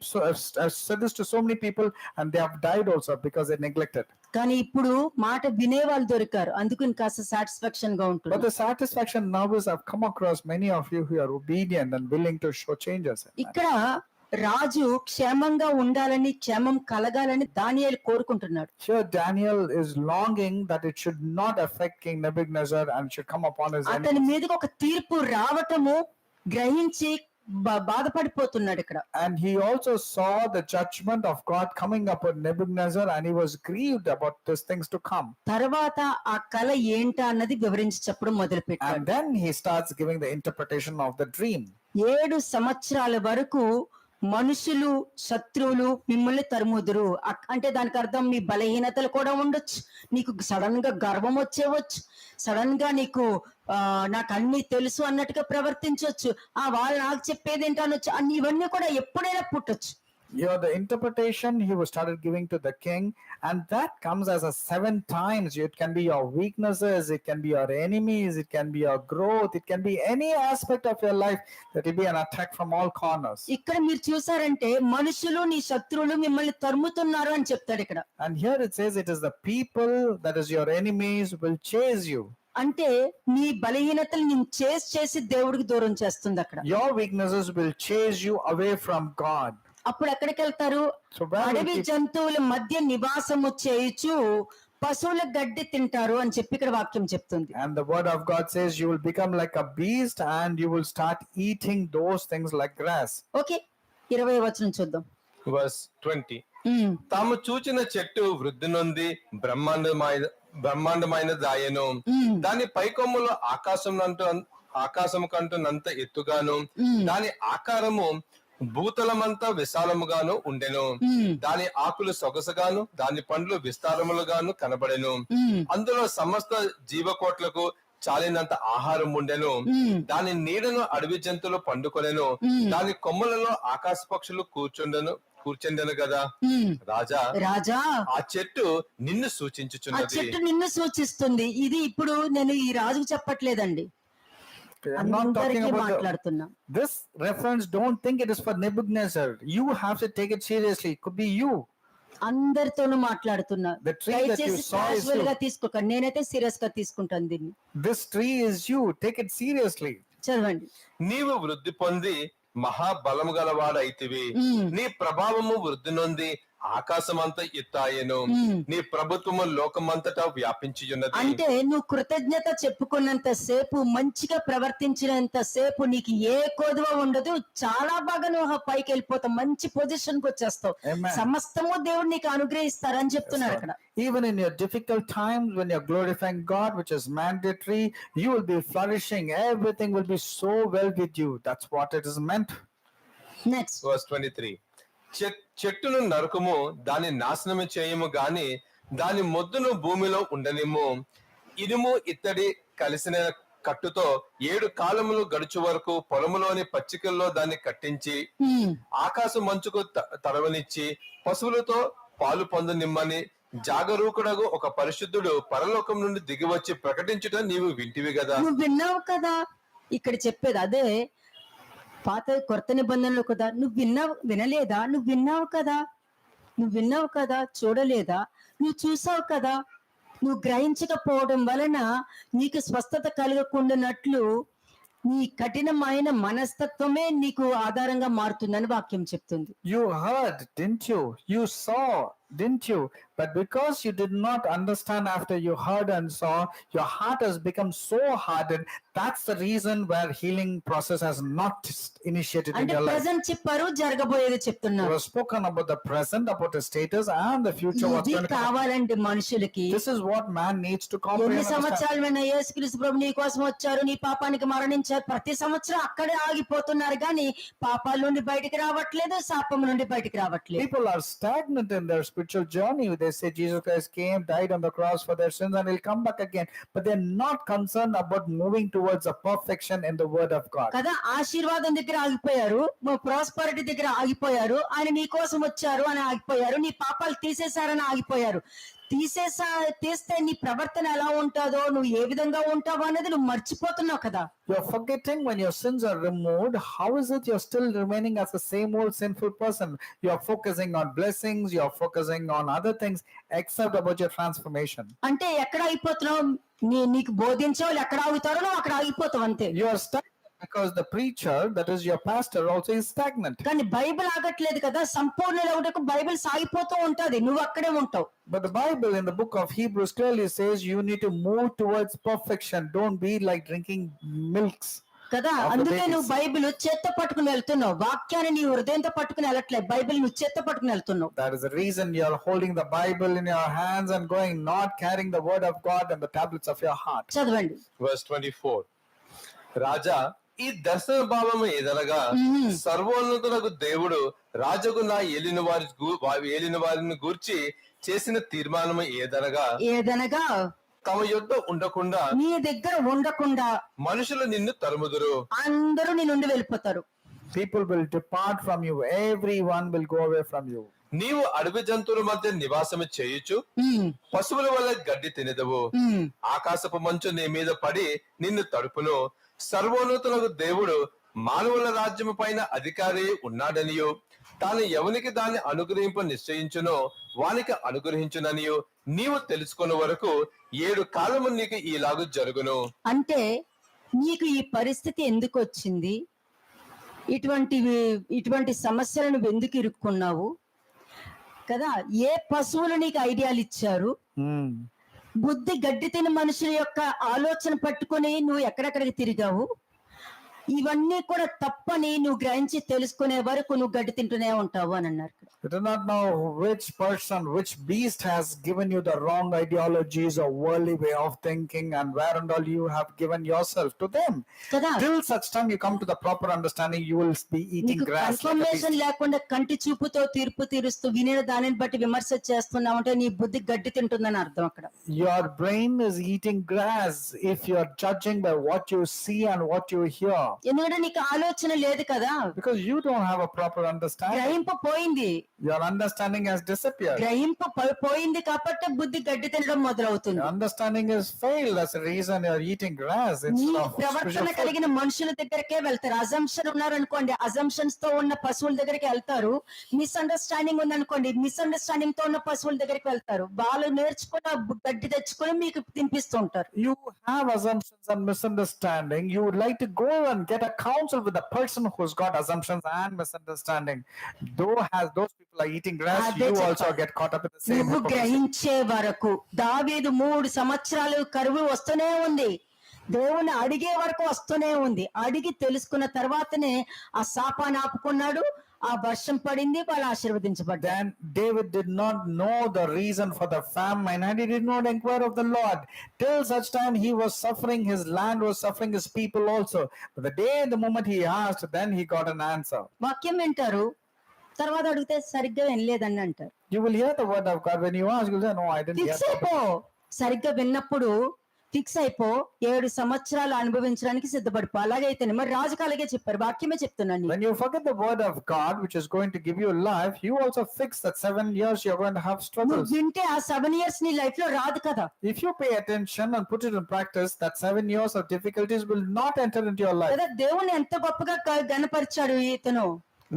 I've said this to so many people, and they have died also because they neglected. కానీ ఇప్పుడు మాట వినే వాళ్ళు దొరికారు, అందుకు కాస్త satisfaction గా ఉంటుంది. But the satisfaction now is I've come across many of you who are obedient and willing to show changes. ఇక్కడ రాజు క్షేమంగా ఉండాలని, క్షేమం కలగాలని దానియేలు కోరుకుంటున్నాడు. Here Daniel is longing that it should not affect King Nebuchadnezzar and should come upon his enemies. అతని మీదకి ఒక తీర్పు రావటము గ్రహించి బాధపడిపోతున్నాడు ఇక్కడ. And he also saw the judgment of God coming upon Nebuchadnezzar, and he was grieved about these things to come. తర్వాత ఆ కళ ఏంటా అన్నది వివరించి చెప్పడం మొదలుపెట్టాడు. And then he starts giving the interpretation of the dream. 7 సంవత్సరాల వరకు మనుషులు శత్రువులు మిమ్మల్ని తరుముదురు. అంటే దానికి అర్థం మీ బలహీనతలు కూడా ఉండొచ్చు, నీకు సడన్ గా గర్వం వచ్చేవచ్చు, సడన్ గా నీకు నాకు అన్ని తెలుసు అన్నట్టుగా ప్రవర్తించవచ్చు, వాళ్ళు నాకు చెప్పేది ఏంటనొచ్చు, ఇవన్నీ కూడా ఎప్పుడైనా పుట్టొచ్చు. The interpretation he was started giving to the king, and that comes as a 7 times. It can be your weaknesses, it can be your enemies, it can be your growth, it can be any aspect of your life that will be an attack from all corners. ఇక్కడ మీరు చూసారంటే మనుషులు నీ శత్రువులు మిమ్మల్ని తరుముతున్నారు అని చెప్తాడు ఇక్కడ. And here it says it is the people that is your enemies will chase you. అంటే నీ బలహీనతలు నేను చేసి దేవుడికి దూరం చేస్తుంది అక్కడ. Your weaknesses will chase you away from God. అప్పుడు ఎక్కడికి వెళ్తారు? So where will అడవి జంతువుల మధ్య నివాసము చేయుచు పశువుల గడ్డి తింటారు అని చెప్పి ఇక్కడ వాక్యం చెప్తుంది. And the word of God says you will become like a beast and you will start eating those things like grass. Okay, 20వ వచనం చూద్దాం. వర్స్ 20. తాము చూచిన చెట్టు వృద్ధి నొంది బ్రహ్మాండమైన దాయను, దాని పైకొమ్ములు ఆకాశం కంటున్నంత ఎత్తుగాను, దాని ఆకారము భూతలమంతా విశాలముగాను ఉండెను, దాని ఆకులు సొగసుగాను దాని పండ్లు విస్తారములుగాను కనబడెను, అందులో సమస్త జీవకోట్లకు చాలినంత ఆహారం ఉండెను, దాని నీడను అడవి జంతువులు పండుకొనెను, దాని కొమ్మలలో ఆకాశ పక్షులు కూర్చుండెను కదా. రాజా ఆ చెట్టు నిన్ను ఆ సూచించుచున్నది. చెట్టు నిన్ను సూచిస్తుంది. ఇది ఇప్పుడు నేను ఈ రాజుకు చెప్పట్లేదండి, I'm not talking అందరికీ about మాట్లాడుతున్నా. this reference. Don't think it is for Nebuchadnezzar. You have to take it seriously. It could be you. అందరితోనూ మాట్లాడుతున్నా. The tree that you దయచేసి saw is casual you. గా తీసుకోకండి, నేనైతే సీరియస్ గా తీసుకుంటాను దీన్ని. This tree is you. Take it seriously. చదవండి. నీవు వృద్ధి పొంది మహాబలము గలవాడైతివి, నీ ప్రభావము వృద్ధి నొంది ఆకాశమంతా ఎత్తాయెను, నీ ప్రభుత్వము లోకమంతటా వ్యాపించి ఉన్నది. అంటే నువ్వు కృతజ్ఞత చెప్పుకున్నంత సేపు, మంచిగా ప్రవర్తించినంత సేపు నీకు ఏ కొదువ ఉండదు. చాలా బాగా నువ్వు పైకి వెళ్ళిపోతావు, మంచి పొజిషన్ కి వచ్చేస్తావు. Amen. సమస్తము దేవుడు నీకు అనుగ్రహిస్తారని చెప్తున్నారు అక్కడ. Even in your difficult times, when you're glorifying God, which is mandatory, you will be flourishing. Everything will be so well with you. That's what it is meant. Next verse 23. చెట్టును నరుకుము, దాని నాశనము చేయము గాని దాని మొద్దును భూమిలో ఉండనిమ్ము, ఇనుము ఇత్తడి కలిసిన కట్టుతో 7 కాలములు గడుచు వరకు పొలములోని పచ్చికల్లో దాన్ని కట్టించి ఆకాశ మంచుకు తడవనిచ్చి పశువులతో పాలు పొందనిమ్మని జాగరూకుడగు ఒక పరిశుద్ధుడు పరలోకం నుండి దిగివచ్చి ప్రకటించుట నీవు వింటివి కదా. నువ్వు విన్నావు కదా, ఇక్కడ చెప్పేది అదే. కొత్త నిబంధనలు కదా, వినలేదా? నువ్వు విన్నావు కదా, చూడలేదా? నువ్వు చూసావు కదా. నువ్వు గ్రహించకపోవడం వలన నీకు స్వస్థత కలగకుండానట్లు నీ కఠినమైన మనస్తత్వమే నీకు ఆధారంగా మారుతుందని వాక్యం చెప్తుంది. You heard, didn't you? You saw, didn't you? But because you did not understand after you heard and saw, your heart has become so hardened. That's the reason where healing process has not initiated in అంటే your life. Present చెప్పారు, జరగబోయేది You చెప్తున్నారు. have spoken about the present, about the status and the future. What's ఇది going to come. కావాలండి మనుషులకి. This is what man needs to ఎన్ని comprehend. Understand. సంవత్సరాలు యేసుక్రీస్తు ప్రభు నీ కోసం వచ్చారు, నీ పాపానికి మరణించారు. ప్రతి సంవత్సరం అక్కడే ఆగిపోతున్నారు కానీ పాపాల నుండి బయటికి రావట్లేదు, శాపం నుండి బయటికి రావట్లేదు. People are stagnant in their spiritual journey. They say Jesus Christ came, died on the cross for their sins, and he'll come back again. But they're not concerned about moving towards a perfection in the word of God. కదా, ఆశీర్వాదం దగ్గర ఆగిపోయారు, prosperity దగ్గర ఆగిపోయారు. ఆయన నీ కోసం వచ్చారు అని ఆగిపోయారు. నీ పాపాలు తీసేశారని ఆగిపోయారు. తీస్తే నీ ప్రవర్తన ఎలా ఉంటుందో, నువ్వు ఏ విధంగా ఉంటావో అనేది నువ్వు మర్చిపోతున్నావు కదా. You're forgetting when your sins are removed. How is it you're still remaining as the same old sinful person? You're focusing on blessings, you're focusing on other things except about your transformation. అంటే ఎక్కడ ఆగిపోతున్నావు? నీకు బోధించే ఎక్కడ ఆగుతారో నువ్వు అక్కడ ఆగిపోతావు అంతే. You are stuck because the preacher, that is your pastor, also is stagnant. కానీ Bible ఆగట్లేదు కదా. సంపూర్ణ బైబిల్ సాగిపోతూ ఉంటది, నువ్వు అక్కడే ఉంటావు. But the Bible in the book of Hebrews clearly says you need to move towards perfection. Don't be like drinking milks. కదా, అందుకే నువ్వు బైబిల్ చేత్త పట్టుకుని వెళ్తున్నావు. వాక్యాన్ని నీ హృదయంతో పట్టుకుని వెళ్ళట్లేదు, బైబిల్ నువ్వు చేత్త పట్టుకుని వెళ్తున్నావు. That is the reason you are holding the Bible in your hands and going, not carrying the word of God and the tablets of your heart. చదవండి. వర్స్ 24. రాజా ఈ దర్శన భావము ఏదనగా సర్వోన్నతులకు దేవుడు రాజుకు నా ఏలిన వారిని గూర్చి చేసిన తీర్మానము ఏదనగా తమ యొద్ద ఉండకుండా, నీ దగ్గర ఉండకుండా మనుషులు నిన్ను తరుముదురు. అందరూ నీ నుండి వెళ్ళిపోతారు. People will depart from you. Everyone will go away from you. నీవు అడవి జంతువుల మధ్య నివాసము చేయుచు ఉమ్, పశువుల వల్ల గడ్డి తినదవు. ఉమ్. ఆకాశపు మంచు నీ మీద పడి నిన్ను తడుపును. సర్వోన్నతులకు దేవుడు మానవుల రాజ్యము పైన అధికారి ఉన్నాడనియు తాను ఎవనికి దాన్ని అనుగ్రహింప నిశ్చయించునో వానికి అనుగ్రహించుననియు నీవు తెలుసుకున్న వరకు 7 కాలము నీకు ఈలాగు జరుగును. అంటే నీకు ఈ పరిస్థితి ఎందుకు వచ్చింది? ఇటువంటి సమస్యలను నువ్వు ఎందుకు ఇరుక్కున్నావు కదా? ఏ పశువులు నీకు ఐడియాలు ఇచ్చారు? Hmm. బుద్ధి గడ్డి తిని మనుషుల యొక్క ఆలోచన పట్టుకొని నువ్వు ఎక్కడెక్కడికి తిరిగావు? ఇవన్నీ కూడా తప్పని నువ్వు గ్రహించి తెలుసుకునే వరకు నువ్వు గడ్డి తింటూనే ఉంటావు అని అన్నారు. You do not know which person, which beast has given you the wrong ideologies or worldly way of thinking, and where and all you have given yourself to them. కదా? Till such time you come to the proper understanding, you will be eating నీకు grass like a confirmation beast. లేకుండా కంటి చూపుతో తీర్పు తీరుస్తూ వినిన దానిని బట్టి విమర్శ చేస్తున్నావు అంటే నీ బుద్ధి గడ్డి తింటుందని అర్థం అక్కడ. Your brain is eating grass if you are judging by what you see and what you hear, ఎందుకంటే నీకు ఆలోచన లేదు కదా, because you don't have a proper understanding. గ్రహింపు పోయింది. Your understanding has disappeared. గ్రహింపు పోయింది కాబట్టి బుద్ధి గడ్డి తినడం మొదలవుతుంది. Your understanding has failed. That's the reason you are eating grass నీ instead of ప్రవర్తన spiritual food. కలిగిన మనుషుల దగ్గరకే వెళ్తారు. అజంప్షన్ ఉన్నారనుకోండి, అజంప్షన్స్ తో ఉన్న పశువుల దగ్గరికి వెళ్తారు. మిస్అండర్స్టాండింగ్ ఉందనుకోండి, మిస్అండర్స్టాండింగ్ తో ఉన్న పశువుల దగ్గరికి వెళ్తారు. వాళ్ళు నేర్చుకున్న గడ్డి తెచ్చుకొని మీకు తినిపిస్తూ ఉంటారు. You have assumptions and misunderstanding. You would like to go and get a counsel with the person who's got assumptions and misunderstanding. Those people are eating grass, అదే you చెప్పాలి. also get caught up in the same నువ్వు hypocrisy. గ్రహించే వరకు దావీదు 3 సంవత్సరాలు కరువు వస్తూనే ఉంది. దేవుని అడిగే వరకు వస్తూనే ఉంది. అడిగి తెలుసుకున్న తర్వాతనే ఆ శాపాన్ని ఆపుకున్నాడు. ఆ వర్షం పడింది, వాళ్ళు ఆశీర్వదించబడ్డారు. Then David did not know the reason for the famine, and he did not inquire of the Lord. Till such time he was suffering, his land was suffering, his people also. But the moment he asked, then he got an answer. వాక్యం వింటారు, తర్వాత అడిగితే సరిగ్గా వినలేదని అంటారు. You will hear the word of God. When you ask, you will say, no, I didn't hear fix అయిపో. సరిగ్గా విన్నప్పుడు fix అయిపో. 7 సంవత్సరాలు అనుభవించడానికి సిద్ధపడిపో. అలాగైతే మరి రాజుకు అలాగే చెప్పారు. వాక్యమే చెప్తున్నాను నీకు. When you forget the word of God, which is going to give you life, you also fix that 7 years you're going to have నువ్వు struggles. వింటే ఆ 7 years నీ లైఫ్ లో రాదు కదా. If you pay attention and put it in practice, that 7 years of difficulties will not enter into your life. కదా దేవుని ఎంత గొప్పగా గనపరిచాడు ఇతను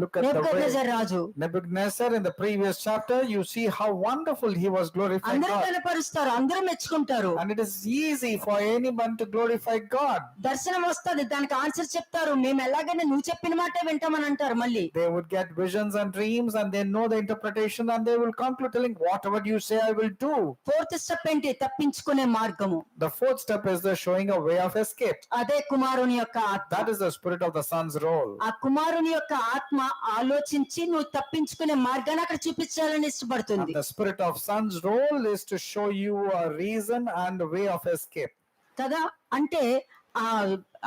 Look at the Nebuchadnezzar way Raju. Nebuchadnezzar in the previous chapter, you see how wonderful he was glorifying అందరూ God. కనపరుస్తారు, అందరూ మెచ్చుకుంటారు. And it is easy for anyone to glorify God. దర్శనం వస్తుంది, దానికి ఆన్సర్ చెప్తారు. మేము ఎలాగైనా నువ్వు చెప్పిన మాటే వింటామని అంటారు. మళ్ళీ They would get visions and dreams and they know the interpretation and they will come to telling, whatever you say, I will do. 4th step ఏంటి? తప్పించుకునే మార్గము. The 4th step is the showing a way of escape. అదే కుమారుని యొక్క ఆత్మ. That is the spirit of the son's role. ఆ కుమారుని యొక్క ఆత్మ ఆలోచించి నువ్వు తప్పించుకునే మార్గాన్ని అక్కడ చూపించాలని ఇష్టపడుతుంది. And the spirit of son's role is to show you a reason and a way of escape. కదా? అంటే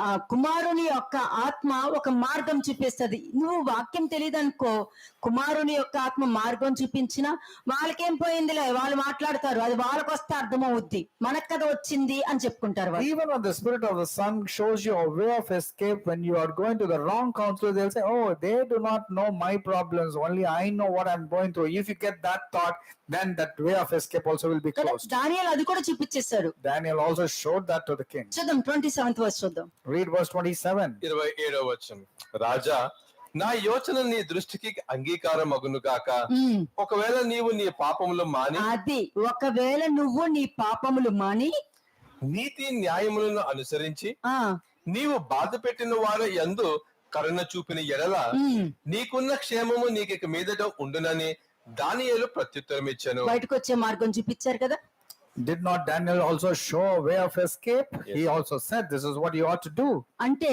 ఆ కుమారుని యొక్క ఆత్మ ఒక మార్గం చూపిస్తుంది. నువ్వు వాక్యం తెలియదు అనుకో, కుమారుని యొక్క ఆత్మ మార్గం చూపించినా వాళ్ళకేం పోయిందిలే, వాళ్ళు మాట్లాడతారు, అది వాళ్ళకి వస్తే అర్థమవుద్ది, మనకు కదా వచ్చింది అని చెప్పుకుంటారు వాళ్ళు. Even when the spirit of the son shows you a way of escape, when you are going to the wrong counsel, they'll say, oh, they do not know my problems, only I know what I'm going through. If you get that thought, then that way of escape also will be closed. దానియేలు అది కూడా చూపించేశారు. Daniel also showed that to the king. చూద్దాం 27th verse చూద్దాం. Read verse 27. 27వ వచనం. రాజా, నా యోచన నీ దృష్టికి అంగీకారం అగును గాక. ఒకవేళ నీవు నీ పాపములు మాని అది ఒకవేళ నువ్వు నీ పాపములు మాని నీతి న్యాయములను అనుసరించి ఆ నీవు బాధ పెట్టిన వారి యందు కరుణ చూపిన ఎడల నీకున్న క్షేమము నీకు మీదట ఉండునని దానియేలు ప్రత్యుత్తరం ఇచ్చాను. బయటకు వచ్చే మార్గం చూపించారు కదా. Did not Daniel also show a way of escape? Yes. He also said, this is what you ought to do. అంటే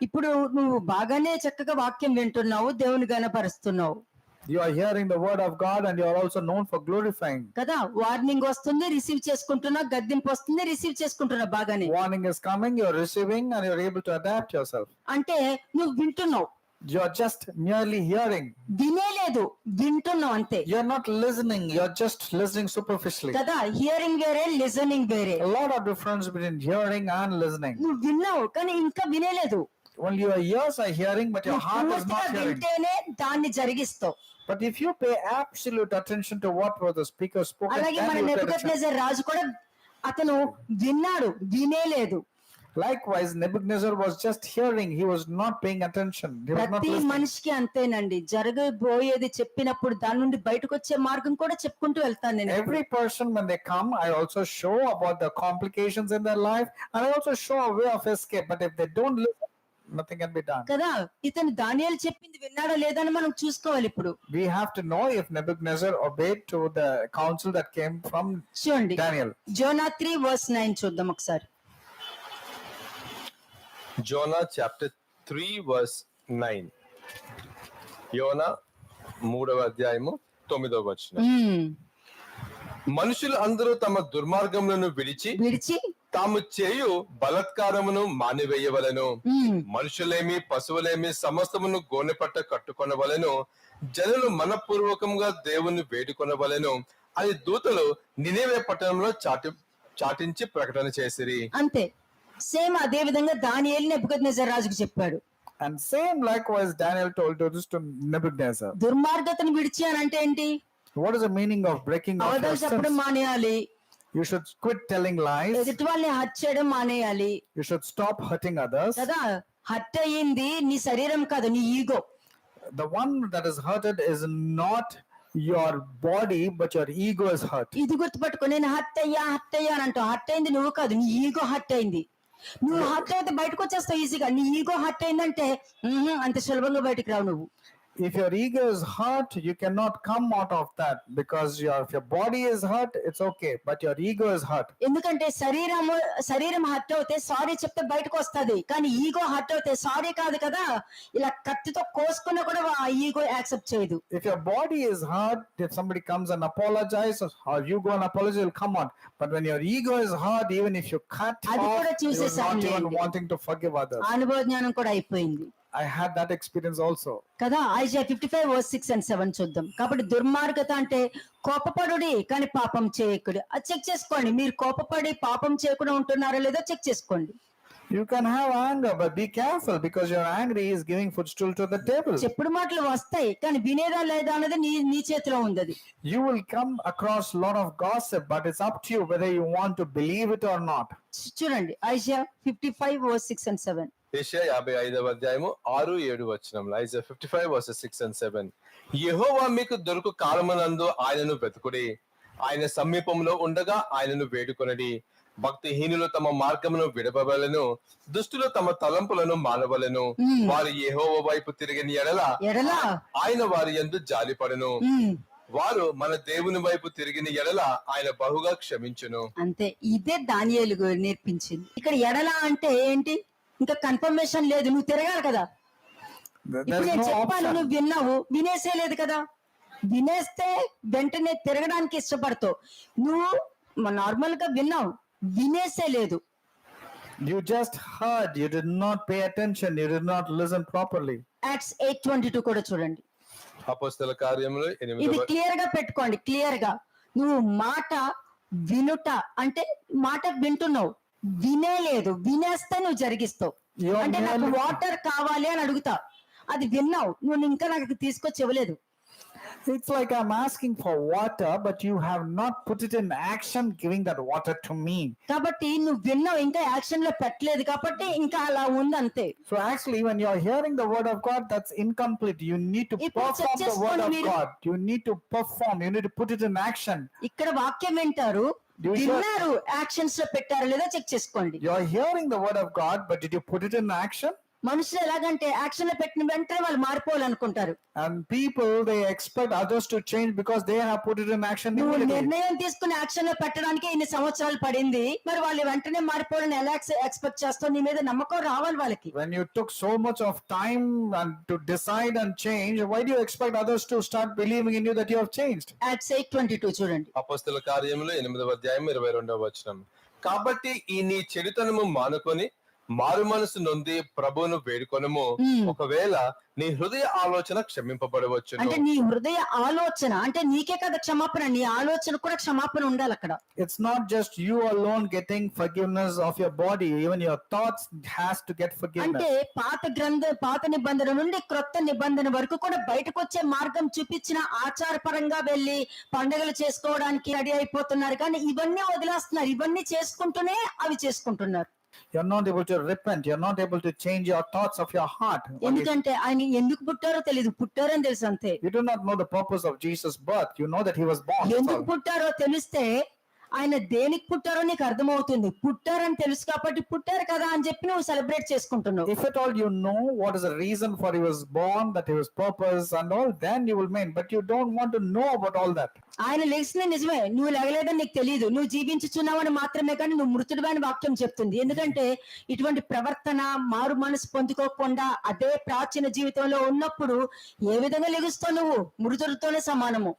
ఇప్పుడు నువ్వు బాగానే చక్కగా వాక్యం వింటున్నావు, దేవుని గణపరుస్తున్నావు You are hearing the word of God and you are also known for glorifying. కదా. Warning వస్తుంది, రిసీవ్ చేసుకుంటున్నా. గద్దింపు వస్తుంది, రిసీవ్ చేసుకుంటున్నా. బాగానే. Warning is coming, you are receiving and you are able to adapt yourself. అంటే నువ్వు వింటున్నావు, You are just merely hearing. వినేలేదు, వింటున్నావు అంతే. You are not listening, you are just listening superficially. కదా. హియరింగ్ వేరే, లిజనింగ్ వేరే. A lot of difference between hearing and listening. నువ్వు విన్నావు కానీ ఇంకా వినేలేదు. only your ears are hearing, but your నువ్వు heart is పూర్తిగా not hearing. వింటేనే దాన్ని జరిగిస్తావు. But if you pay absolute attention to what was the speaker spoken, అలాగే then మన you pay attention. నెబుకద్నెజర్ రాజు కూడా అతను విన్నాడు, వినేలేదు. Likewise, Nebuchadnezzar was just hearing; he was not paying attention. He was not ప్రతి listening. మనిషికి అంతేనండి, జరగబోయేది చెప్పినప్పుడు దాని నుండి బయటకు వచ్చే మార్గం కూడా చెప్పుకుంటూ వెళ్తాను నేను. Every person, when they come, I also show about the complications in their life, and I also show a way of escape. But if they don't listen, nothing can be done. కదా, ఇతను దానియేలు చెప్పింది విన్నాడా లేదా అని మనం చూసుకోవాలి. ఇప్పుడు We have to know if Nebuchadnezzar obeyed to the counsel that came from చూడండి, Daniel. జోనా 3:9 చూద్దాం ఒకసారి. జోనా చాప్టర్ 3:9. యోనా 3:9. మనుషులు అందరూ తమ దుర్మార్గములను విడిచి తాము చేయు బలత్కారమును మానివేయవలెను. మనుషులేమి పశువులేమి సమస్తమును గోనెపట్ట కట్టుకొనవలెను. జనులు మనపూర్వకంగా దేవుని వేడుకొనవలెను అని దూతలు నినివే పట్టణంలో చాటించి ప్రకటన చేసిరి. అంతే, సేమ్ అదే విధంగా దానియేలు నెబుకద్నెజర్ రాజుకు చెప్పాడు. And same likewise Daniel told this to Nebuchadnezzar. దుర్మార్గతను విడిచి అని అంటే ఏంటి? What is the meaning of breaking off your అబద్ధాలు చెప్పడం sins? మానేయాలి, You should quit telling lies. ఎదుటి వాళ్ళని హత్య చేయడం మానేయాలి You should stop hurting others. కదా. హత్య అయ్యింది నీ శరీరం కాదు, నీ ego. The one that is hurted is not your body, but your ego is hurt. ఇది గుర్తుపట్టుకో, నేను హత్య అయ్యా అని అంటావు. హత్య అయింది నువ్వు కాదు, నీ ఈగో హత్య అయింది. నువ్వు హత్య అయితే బయటకు వచ్చేస్తావు ఈజీగా. నీ ఈగో హత్య అయిందంటే అంత సులభంగా బయటకు రావు నువ్వు. If your ego is hurt, you cannot come out of that, because if your body is hurt, it's okay, but your ego is hurt. ఎందుకంటే శరీరం హర్ట్ అవుతే సారీ చెప్తే బయటకు వస్తది, కానీ ఈగో హర్ట్ అవుతే సారీ కాదు కదా, ఇలా కత్తితో కోసుకున్నా కూడా ఆ ఈగో యాక్సెప్ట్ చేయదు. If your body is hurt, if somebody comes and apologizes, or you go and apologize, it will come out. But when your ego is hurt, even if you cut అది off, కూడా you're చూసేసాను not even లేండి. wanting to forgive others. అనుభవ జ్ఞానం కూడా అయిపోయింది I had that experience also. కదా. Isaiah 55:6-7 చూద్దాం. కాబట్టి దుర్మార్గత అంటే కోపపడుడి కానీ పాపం చేయకుడి. అది చెక్ చేసుకోండి, మీరు కోపపడి పాపం చేయకుండా ఉంటున్నారో లేదో చెక్ చేసుకోండి. You can have anger, but be careful, because your angry is giving footstool to the devil. చెప్పుడు మాటలు వస్తాయి కానీ వినేదా లేదా అన్నది నీ చేతిలో ఉంది. అది You will come across a lot of gossip, but it's up to you whether you want to believe it or not. చూడండి, ఐజయా 55:6-7. యెషయా 55:6-7. ఐజయా 55:6-7. యెహోవా మీకు దొరుకు కాలమునందు ఆయనను వెతుకుడి, ఆయన సమీపంలో ఉండగా ఆయనను వేడుకొనడి. భక్తిహీనులు తమ మార్గమును విడవవలెను, దుష్టులు తమ తలంపులను మానవలెను. వారు యెహోవా వైపు తిరిగిన ఎడల ఆయన వారి యందు జాలిపడును. వారు మన దేవుని వైపు తిరిగిన ఎడల ఆయన బహుగా క్షమించును. అంతే, ఇదే దానియేలు నేర్పించింది. ఇక్కడ ఎడల అంటే ఏంటి? ఇంకా కన్ఫర్మేషన్ లేదు, నువ్వు తిరగాలి కదా. ఇప్పుడు There's నేను no చెప్పాను, option. నువ్వు విన్నావు, వినేసేలేదు కదా. వినేస్తే వెంటనే తిరగడానికి ఇష్టపడతావు. నువ్వు నార్మల్ గా విన్నావు, వినేసే లేదు. You just heard, you did not pay attention, you did not listen properly. Acts 8:22 కూడా చూడండి. అపోస్తల కార్యములు ఇది 8వ క్లియర్ గా పెట్టుకోండి, క్లియర్ గా. నువ్వు మాట వినుట అంటే మాట వింటున్నావు, వినేలేదు. వినేస్తే నువ్వు జరిగిస్తావు. You're అంటే నాకు merely- వాటర్ కావాలి అని అడుగుతావు, అది విన్నావు, నువ్వు ఇంకా నాకు తీసుకొచ్చి ఇవ్వలేదు. It's like I'm asking for water, but you have not put it in action, giving that water to me. కాబట్టి నువ్వు విన్నావు, ఇంకా యాక్షన్ లో పెట్టలేదు, కాబట్టి ఇంకా అలా ఉంది అంతే. So actually, when you're hearing the word of God, that's incomplete. You need to ఇప్పుడు perform the check word of చేసుకోండి God. You need to perform. You need to put it in action. ఇక్కడ వాక్యం వింటారు, Do you విన్నారు, actions లో పెట్టారు లేదా check చేసుకోండి. You're hearing the word of God, but did you put it in action? మనుషులు ఎలాగంటే యాక్షన్ లో పెట్టిన వెంటనే వాళ్ళు మారిపోవాలనుకుంటారు. And people, they expect others to change because they have put it in action నువ్వు immediately. నిర్ణయం తీసుకుని యాక్షన్ లో పెట్టడానికి ఇన్ని సంవత్సరాలు పడింది, మరి వాళ్ళు వెంటనే మారిపోవాలని ఎలా ఎక్స్పెక్ట్ చేస్తావు? నీ మీద నమ్మకం రావాలి వాళ్ళకి. When you took so much of time and to decide and change, why do you expect others to start believing in you that you have changed? Acts 8:22 చూడండి. అపోస్తల కార్యములు 8వ అధ్యాయం 22వ వచనం. కాబట్టి ఈ నీ చెడుతనము మానుకొని మారు మనసు నొంది ప్రభువును వేడుకొనుము. ఒకవేళ నీ హృదయ ఆలోచన క్షమింపబడవచ్చును. అంటే నీ హృదయ ఆలోచన అంటే నీకే కదా క్షమాపణ, నీ ఆలోచన కూడా క్షమాపణ ఉండాలి అక్కడ. It's not just you alone getting forgiveness of your body, even your thoughts has to get forgiveness. అంటే పాత నిబంధన నుండి క్రొత్త నిబంధన వరకు కూడా బయటకు వచ్చే మార్గం చూపించిన ఆచారపరంగా వెళ్ళి పండుగలు చేసుకోవడానికి రెడీ అయిపోతున్నారు, కానీ ఇవన్నీ వదిలేస్తున్నారు. ఇవన్నీ చేసుకుంటూనే అవి చేసుకుంటున్నారు. You're not able to repent. You're not able to change your thoughts of your heart. ఎందుకంటే ఆయన ఎందుకు పుట్టారో తెలియదు, పుట్టారని తెలుసు అంతే. You do not know the purpose of Jesus' birth. You know that he was born. That's ఎందుకు all. పుట్టారో తెలిస్తే ఆయన దేనికి పుట్టారో నీకు అర్థమవుతుంది. పుట్టారని తెలుసు కాబట్టి పుట్టారు కదా అని చెప్పి నువ్వు సెలబ్రేట్ చేసుకుంటున్నావు. If at all you know what is the reason for he was born, that he was purpose and all, then you will mean. But you don't want to know about all that. ఆయన లేచిన నిజమే, నువ్వు లేగలేదని నీకు తెలియదు, నువ్వు జీవించుచున్నావని మాత్రమే, కానీ నువ్వు మృతుడివని వాక్యం చెప్తుంది. ఎందుకంటే ఇటువంటి ప్రవర్తన మారు మనసు పొందుకోకుండా అదే ప్రాచీన జీవితంలో ఉన్నప్పుడు ఏ విధంగా లెగుస్తావు? నువ్వు మృతుడితోనే సమానము.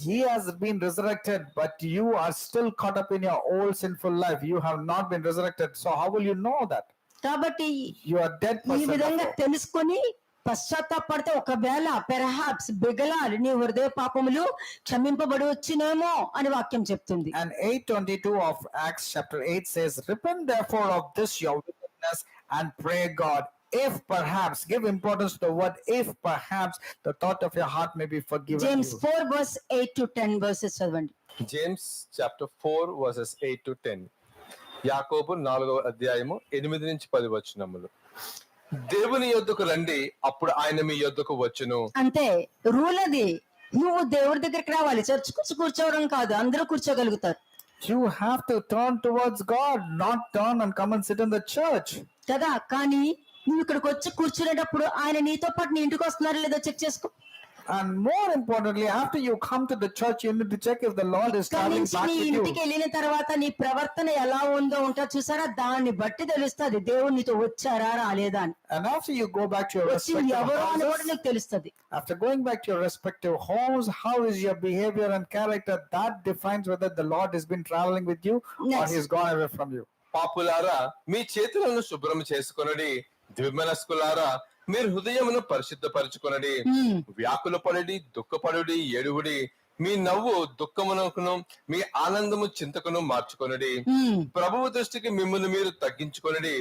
He has been resurrected, but you are still caught up in your old sinful life. You have not been resurrected. So how will you know that? కాబట్టి You are dead ఈ person. విధంగా therefore. తెలుసుకొని పశ్చాత్తాపడితే ఒకవేళ పెరహాప్స్ బిగలాలి నీ హృదయ పాపములు క్షమింపబడి వచ్చినేమో అని వాక్యం చెప్తుంది. And 8:22 of Acts chapter 8 says, repent therefore of this your wickedness and pray God, if perhaps, give importance to the word if perhaps, the thought of your heart may be forgiven James you. 4 verse 8 to 10 verses చదవండి. James chapter 4 versus 8 to 10. యాకోబు 4వ అధ్యాయము 8 నుంచి 10 వచనములు. దేవుని యొద్దకు రండి, అప్పుడు ఆయన మీ యొద్దకు వచ్చును. అంతే రూల్ అది. నువ్వు దేవుడి దగ్గరికి రావాలి, చర్చ్ కూర్చోవడం కాదు, అందరూ కూర్చోగలుగుతారు You have to turn towards God, not turn and come and sit in the church. కదా. కానీ నువ్వు ఇక్కడికి వచ్చి కూర్చునేటప్పుడు ఆయన నీతో పాటు నీ ఇంటికి వస్తున్నారో లేదో చెక్ చేసుకో. And more importantly, after you come to the church, you need to check if the Lord is ఇక్కడి traveling నుంచి back నీ with ఇంటికి you. వెళ్ళిన తర్వాత నీ ప్రవర్తన ఎలా ఉందో ఉంటుంది చూసారా, దాన్ని బట్టి తెలుస్తుంది దేవుడు నీతో వచ్చారా రాలేదా అని. And after you go back to your వచ్చి respective ఎవరు అని కూడా houses, నీకు తెలుస్తుంది. after going back to your respective homes, how is your behavior and character? That defines whether the Lord has been traveling with you or Next. he's gone away from you. పాపులారా, మీ చేతులను శుభ్రం చేసుకొనడి. ద్విమనస్కులారా, మీరు హృదయమును పరిశుద్ధపరచుకొనడి. వ్యాకులపడుడి, దుఃఖపడుడి, ఏడువుడి. మీ నవ్వు దుఃఖమునకును, మీ ఆనందము చింతకును మార్చుకొనడి. ప్రభువు దృష్టికి మిమ్మల్ని మీరు తగ్గించుకొనడి,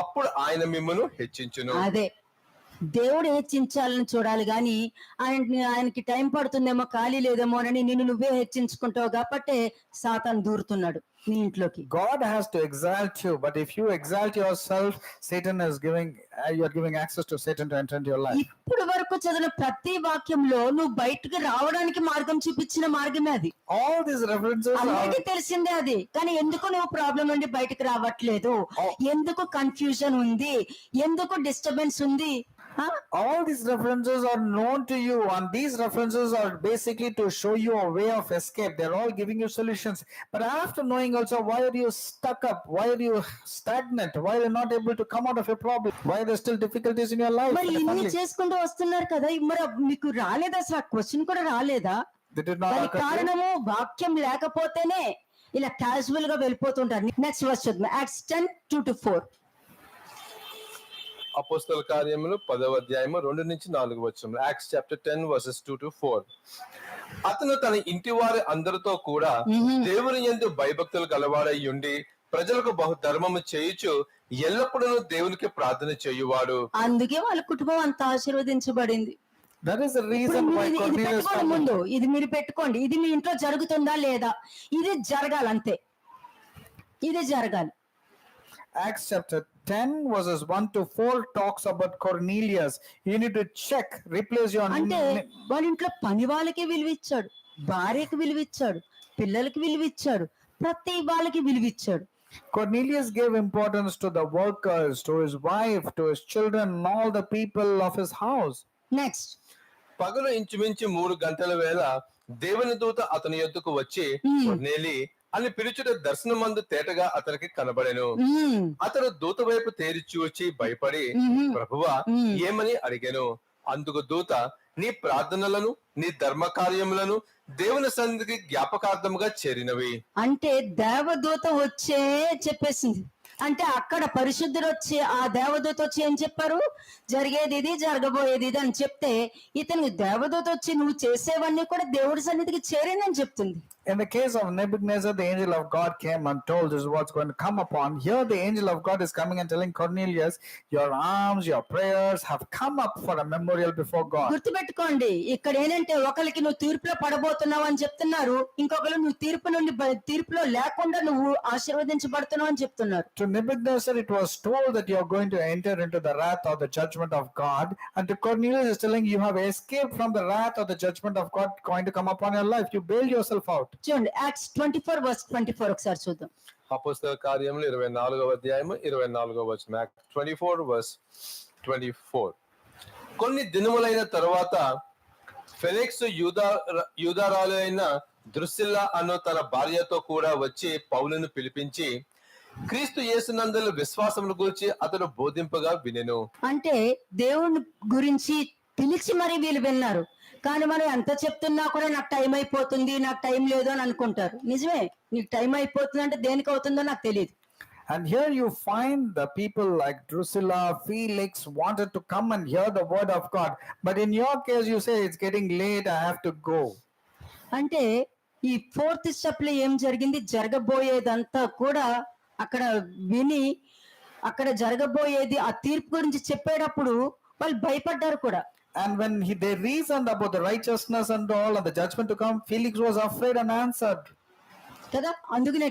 అప్పుడు ఆయన మిమ్మల్ని హెచ్చించును. అదే దేవుడు హెచ్చించాలని చూడాలి, గాని ఆయనకి టైం పడుతుందేమో, ఖాళీ లేదేమో అని నిన్ను నువ్వే హెచ్చించుకుంటావు కాబట్టి సాతాను దూరుతున్నాడు నీ ఇంట్లోకి. God has to exalt you, but if you exalt yourself, Satan is you are giving access to Satan to enter into your life. ఇప్పుడు వరకు చదివిన ప్రతి వాక్యంలో నువ్వు బయటకు రావడానికి మార్గం చూపించిన మార్గమే అది. All these references are అందరికీ తెలిసిందే అది, కానీ ఎందుకు నువ్వు ప్రాబ్లం నుండి బయటకు రావట్లేదు? ఎందుకు కన్ఫ్యూజన్ ఉంది? ఎందుకు డిస్టర్బెన్స్ ఉంది? all these references are known to you, and these references are basically to show you a way of escape. They're all giving you solutions, but after knowing also, why are you stuck up? Why are you stagnant? Why are you not able to come out of your problem? Why are there still difficulties in your life? మరి and your ఇన్ని family? చేసుకుంటూ వస్తున్నారు కదా, మరి మీకు రాలేదా? అసలు ఆ క్వశ్చన్ కూడా రాలేదా? They did not దానికి occur to you? కారణము వాక్యం లేకపోతేనే ఇలా క్యాజువల్ గా వెళ్ళిపోతుంటారు. నెక్స్ట్ వర్స్ చూద్దాం, యాక్ట్స్ 10:2-4. అపోస్తల కార్యములు 10వ అధ్యాయము 2 నుంచి 4 వచనములు. Acts chapter 10 versus 2-4. అతను తన ఇంటి వారి అందరితో కూడా దేవుని యందు భయభక్తులు గలవాడై ఉండి ప్రజలకు బహు ధర్మము చేయుచు ఎల్లప్పుడూ దేవునికి ప్రార్థన చేయువాడు. అందుకే వాళ్ళ కుటుంబం అంత ఆశీర్వదించబడింది. That is the ఇప్పుడు reason మీరు why ఇది Cornelius పెట్టుకోండి family. ముందు, ఇది మీరు పెట్టుకోండి. ఇది మీ ఇంట్లో జరుగుతుందా లేదా? ఇది జరగాలి అంతే, ఇది జరగాలి. Acts chapter 10 verses 1-4 talks about Cornelius. You need to check, replace your అంటే name. వాళ్ళ ఇంట్లో పని వాళ్ళకి విలువిచ్చాడు, భార్యకి విలువిచ్చాడు, పిల్లలకి విలువిచ్చాడు, ప్రతి వాళ్ళకి విలువిచ్చాడు. Cornelius gave importance to the workers, to his wife, to his children, and all the people of his house. Next పగలు ఇంచుమించు 3 గంటల వేళ దేవుని దూత అతని యొద్దకు వచ్చి కొర్నేలి అని పిలుచుట దర్శనమందు తేటగా అతనికి కనబడెను. అతడు దూత వైపు తేరి చూచి భయపడి, ప్రభువా ఏమని అడిగాను. అందుకు దూత, నీ ప్రార్థనలను నీ ధర్మ కార్యములను దేవుని సన్నిధికి జ్ఞాపకార్థముగా చేరినవి. అంటే దేవదూత వచ్చే చెప్పేసింది, అంటే అక్కడ పరిశుద్ధుడు వచ్చి ఆ దేవదూత వచ్చి ఏం చెప్పారు, జరిగేది ఇది జరగబోయేది ఇది అని చెప్తే ఇతను దేవదూత వచ్చి నువ్వు చేసేవన్నీ కూడా దేవుడి సన్నిధికి చేరేనని చెప్తుంది. In the case of Nebuchadnezzar, the angel of God came and told this is what's going to come upon. Here the angel of God is coming and telling Cornelius, your alms, your prayers have come up for a memorial before God. గుర్తుపెట్టుకోండి, ఇక్కడ ఏంటంటే ఒకరికి నువ్వు తీర్పులో పడబోతున్నావు అని చెప్తున్నారు, ఇంకొకరు నువ్వు తీర్పులో లేకుండా నువ్వు ఆశీర్వదించబడుతున్నావు అని చెప్తున్నారు. To Nebuchadnezzar it was told that you are going to enter into the wrath or the judgment of God, and to Cornelius is telling you have escaped from the wrath or the judgment of God going to come upon your life. You bailed yourself out. చూడండి acts 24:24 ఒకసారి చూద్దాం. అపోస్తల కార్యములు 24వ అధ్యాయము 24వ వచనం. Act 24:24. కొన్ని దినములైన తరువాత ఫెలిక్స్ యూదారాలు అయిన ద్రుసిల్లా అను తన భార్యతో కూడా వచ్చి పౌలును పిలిపించి క్రీస్తు యేసునందు విశ్వాసమును గురించి అతడు బోధింపగా వినెను. అంటే దేవుని గురించి పిలిచి మరి వీళ్ళు విన్నారు, కానీ మనం ఎంత చెప్తున్నా కూడా నాకు టైం అయిపోతుంది, నాకు టైం లేదు అని అనుకుంటారు. నిజమే, నీకు టైం అయిపోతుంది అంటే దేనికి అవుతుందో నాకు తెలియదు. And here you find the people like Drusilla, Felix wanted to come and hear the word of God. But in your case, you say it's getting late, I have to go. అంటే ఈ 4th step లో ఏం జరిగింది, జరగబోయేదంతా కూడా అక్కడ విని అక్కడ జరగబోయేది ఆ తీర్పు గురించి చెప్పేటప్పుడు వాళ్ళు భయపడ్డారు కూడా. And when they reasoned about the righteousness and all and the judgment to come, Felix was afraid and answered. కదా, అందుకనే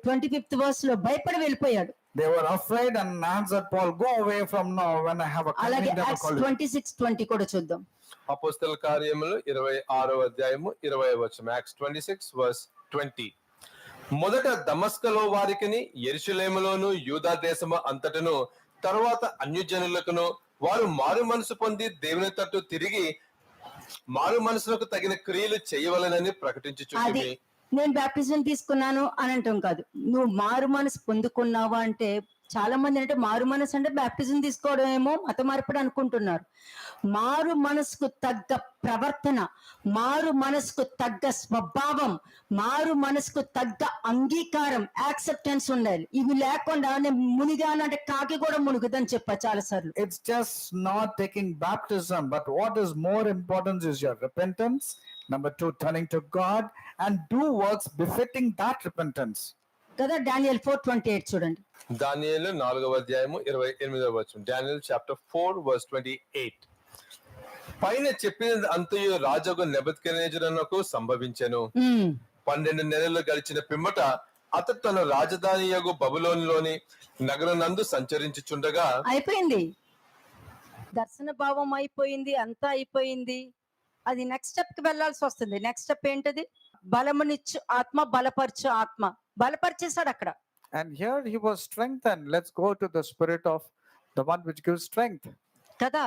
25th verse లో భయపడి వెళ్ళిపోయాడు. They were afraid and answered Paul, go away from now when I have a అలాగే coming Acts 26:20 కూడా చూద్దాం. అపోస్తల కార్యములు 26వ అధ్యాయము 20వ వచనం. యాక్ట్స్ 26:20. మొదట దమస్కలో వారికిని యెరూషలేములోను యూదా దేశము అంతటను తరువాత అన్యజనులకును వారు మారు మనసు పొంది దేవుని తట్టు తిరిగి మారు మనసులకు తగిన క్రియలు చేయవలెనని ప్రకటించుచుంటిమి. నేను బాప్టిజం తీసుకున్నాను అని అంటాం కాదు, నువ్వు మారు మనసు పొందుకున్నావా అంటే చాలా మంది అంటే మారు మనసు అంటే బాప్టిజం తీసుకోవడం ఏమో మత మార్పిడి అనుకుంటున్నారు. మారు మనసుకు తగ్గ ప్రవర్తన, మారు మనసుకు తగ్గ స్వభావం, మారు మనసుకు తగ్గ అంగీకారం, యాక్సెప్టెన్స్ ఉండాలి. ఇవి లేకుండా నేను మునిగానంటే కాకి కూడా మునుగుదని చెప్పా చాలా సార్లు. It's just not taking baptism, but what is more important is your repentance. Number 2, turning to God and do works befitting that repentance. కదా, Daniel 4:28 చూడండి. దానియేలు 4వ అధ్యాయము 28వ వచనం. Daniel chapter 4:28. పైన చెప్పినది అంతయు రాజగు నెబుకద్నెజరునకు సంభవించెను. 12 నెలలు గడిచిన పిమ్మట అతడు తన రాజధాని యగు బబులోనులోని నగరనందు సంచరించుచుండగా అయిపోయింది, దర్శన భావం అయిపోయింది, అంతా అయిపోయింది. అది నెక్స్ట్ స్టెప్ కి వెళ్లాల్సి వస్తుంది. నెక్స్ట్ స్టెప్ ఏంటది, బలమునిచ్చు ఆత్మ, బలపరచు ఆత్మ. బలపరిచేశాడు అక్కడ. And here he was strengthened. Let's go to the spirit of the one which gives strength. కదా,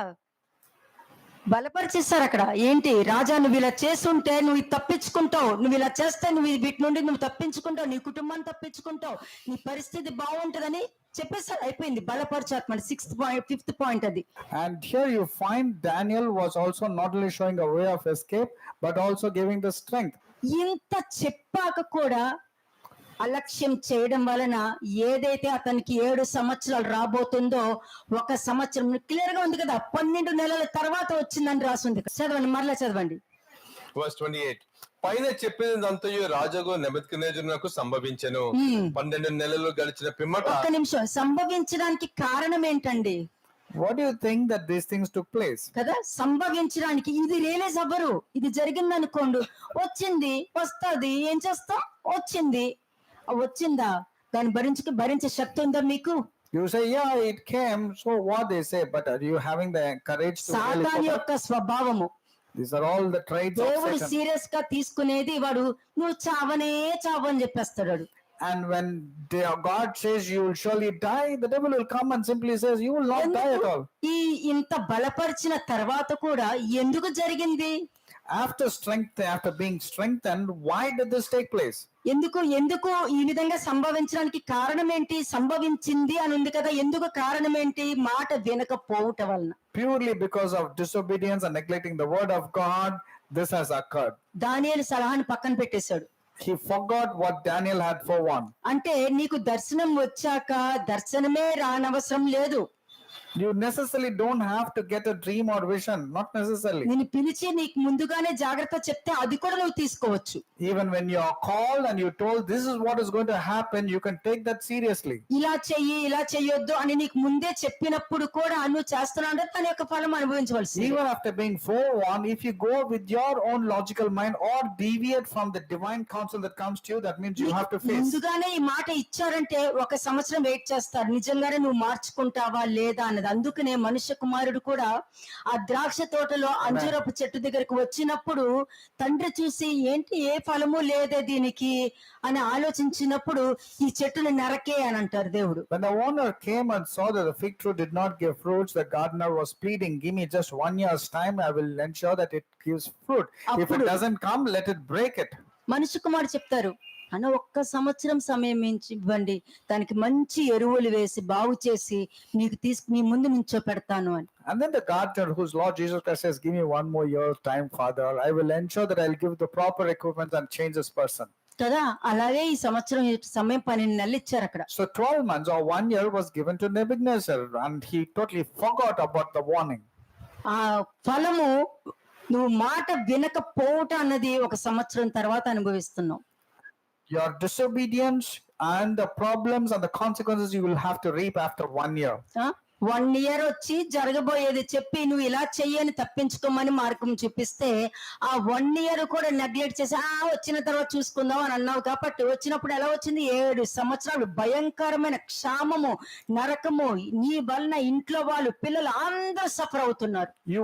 బలపరిచేస్తారు అక్కడ. ఏంటి, రాజా నువ్వు ఇలా చేస్తుంటే నువ్వు ఇది తప్పించుకుంటావు, నువ్వు ఇలా చేస్తే నువ్వు వీటి నుండి నువ్వు తప్పించుకుంటావు, నీ కుటుంబాన్ని తప్పించుకుంటావు, నీ పరిస్థితి బాగుంటదని చెప్పేసారు. అయిపోయింది, బలపరచాత్మ. 5th పాయింట్ అది. And here you find Daniel was also not only showing a way of escape but also giving the strength. ఇంత చెప్పాక కూడా అలక్ష్యం చేయడం వలన ఏదైతే అతనికి 7 సంవత్సరాలు రాబోతుందో, 1 సంవత్సరం క్లియర్ గా ఉంది కదా, 12 నెలల తర్వాత వచ్చిందని రాసింది. చదవండి, మరలా చదవండి. Verse 28. పైన చెప్పినదంతయు రాజగు నెబుకద్నెజరునకు సంభవించెను. 12 నెలలు గడిచిన పిమ్మట. ఒక్క నిమిషం, సంభవించడానికి కారణం ఏంటండి? What do you think that these things took place? కదా, సంభవించడానికి ఇది రియలైజ్ అవ్వరు. ఇది జరిగింది అనుకోండి, వచ్చింది, వస్తుంది, ఏం చేస్తాం, వచ్చిందా, దాన్ని భరించే శక్తి ఉందా మీకు? You say, yeah, it came. So what they say, but are you having the courage to really సాతాను cope up? యొక్క స్వభావము. These are all the traits of దేవుడు Satan. సీరియస్ గా తీసుకునేది వాడు, నువ్వు చావనే చావు అని చెప్పేస్తాడు వాడు. And when God says you will surely die, the devil will come and simply says you will not die at all. ఈ ఇంత బలపరిచిన తర్వాత కూడా ఎందుకు జరిగింది? After being strengthened, why did this take place? ఎందుకు ఈ విధంగా సంభవించడానికి కారణం ఏంటి? సంభవించింది అని ఉంది కదా, ఎందుకు కారణం ఏంటి? మాట వినకపోవటం వలన. Purely because of disobedience and neglecting the word of God, this has occurred. దానియేలు సలహాను పక్కన పెట్టేశాడు. he forgot what Daniel had forewarned. అంటే నీకు దర్శనం వచ్చాక దర్శనమే రానవసరం లేదు. You necessarily don't have to get a dream or vision, not necessarily. నేను పిలిచి నీకు ముందుగానే జాగ్రత్త చెప్తే అది కూడా నువ్వు తీసుకోవచ్చు. Even when you are called and you told this is what is going to happen, you can take that seriously. ఇలా చెయ్యి ఇలా చెయ్యొద్దు అని నీకు ముందే చెప్పినప్పుడు కూడా నువ్వు చేస్తున్నావు అంటే తన యొక్క ఫలం అనుభవించవలసింది. Even after being forewarned, if you go with your own logical mind or deviate from the divine counsel that comes to you, that means you have to face. ముందుగానే ఈ మాట ఇచ్చారంటే ఒక సంవత్సరం వెయిట్ చేస్తారు, నిజంగానే నువ్వు మార్చుకుంటావా లేదా అన్నది. అందుకనే మనుష్య కుమారుడు కూడా ఆ ద్రాక్ష తోటలో అంజూరపు చెట్టు దగ్గరకు వచ్చినప్పుడు తండ్రి చూసి ఏంటి ఏ ఫలము లేదే దీనికి అని ఆలోచించినప్పుడు ఈ చెట్టుని నరకే అని అంటారు దేవుడు. When the owner came and saw that the fig tree did not give fruits, the gardener was pleading, give me just 1 year's time, I will ensure that it gives fruit. If it doesn't come, let it break it. మనుష్య కుమారుడు చెప్తారు అన్న ఒక్క సంవత్సరం సమయం ఇవ్వండి, దానికి మంచి ఎరువులు వేసి బాగు చేసి నీకు నీ ముందు నుంచో పెడతాను అని. And then the gardener, whose Lord Jesus Christ says, give me 1 more year time, Father, I will ensure that I'll give the proper equipment and change this person. కదా, అలాగే ఈ సంవత్సరం సమయం 12 నెలలు ఇచ్చారు అక్కడ. So 12 months or 1 year was given to Nebuchadnezzar, and he totally forgot about the warning. ఆ ఫలము నువ్వు మాట వినకపోవట అన్నది ఒక సంవత్సరం తర్వాత అనుభవిస్తున్నావు. Your disobedience and the problems and the consequences you will have to reap after 1 year. 1 year వచ్చి జరగబోయేది చెప్పి నువ్వు ఇలా చెయ్యని తప్పించుకోమని మార్గం చూపిస్తే ఆ 1 year కూడా నెగ్లెక్ట్ చేసి వచ్చిన తర్వాత చూసుకుందాం అని అన్నావు. కాబట్టి వచ్చినప్పుడు ఎలా వచ్చింది? 7 సంవత్సరాలు భయంకరమైన క్షామము, నరకము, నీ వలన ఇంట్లో వాళ్ళు పిల్లలు అందరూ సఫర్ అవుతున్నారు. You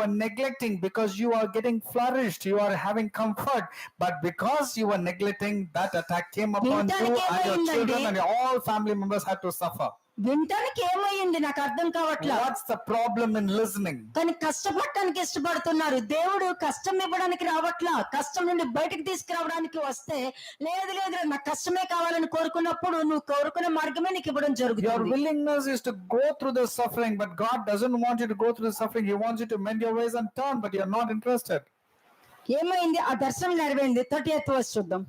were neglecting because you are getting flourished, you are having comfort, but because you were neglecting, that attack came upon you and your children and all family members had to suffer. వింటానికి ఏమైంది నాకు అర్థం కావట్లా. What's the problem in listening? కానీ కష్టపడటానికి ఇష్టపడుతున్నారు. దేవుడు కష్టం ఇవ్వడానికి రావట్లా, కష్టం నుండి బయటకు తీసుకురావడానికి వస్తే లేదు లేదు నాకు కష్టమే కావాలని కోరుకున్నప్పుడు నువ్వు కోరుకునే మార్గమే నీకు ఇవ్వడం Your జరుగుతుంది. willingness is to go through the suffering, but God doesn't want you to go through the suffering. He wants you to mend your ways and turn, but you're not interested. ఏమైంది? ఆ దర్శనం నెరవేరింది. 30th verse చూద్దాం.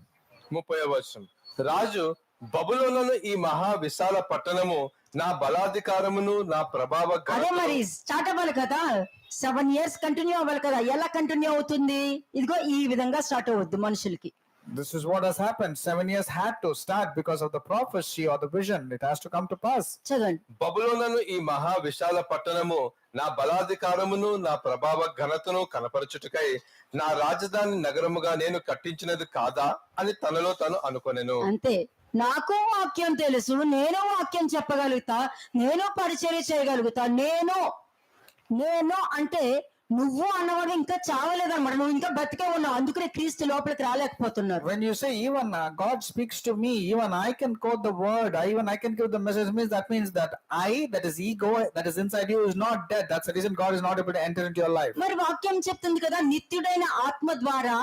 30వ వచనం. రాజు బబులోనును ఈ మహా విశాల పట్టణము నా బలాధికారమును నా ప్రభావ అదే మరి స్టార్ట్ అవ్వాలి కదా, 7 years కంటిన్యూ అవ్వాలి కదా. ఎలా కంటిన్యూ అవుతుంది? ఇదిగో ఈ విధంగా స్టార్ట్ అవుద్ది మనుషులకి. This is what has happened. 7 years had to start because of the prophecy or the vision. It has to come to pass. చదవండి. బబులోనును ఈ మహా విశాల పట్టణము నా బలాధికారమును నా ప్రభావ ఘనతను కనపరచుటకై నా రాజధాని నగరముగా నేను కట్టించినది కాదా అని తనలో తను అనుకొనెను. అంతే, నాకు వాక్యం తెలుసు, నేను వాక్యం చెప్పగలుగుతా, నేను పరిచర్య చేయగలుగుతా, నేను అంటే నువ్వు అన్నవాడు ఇంకా చావలేదన్నమాట, నువ్వు ఇంకా బతికే ఉన్నావు. అందుకనే క్రీస్తు లోపలికి రాలేకపోతున్నారు. When you say even God speaks to me, even I can quote the word, even I can give the message, means that that is ego that is inside you is not dead. That's the reason God is not able to enter into your life. మరి వాక్యం చెప్తుంది కదా, నిత్యుడైన ఆత్మ ద్వారా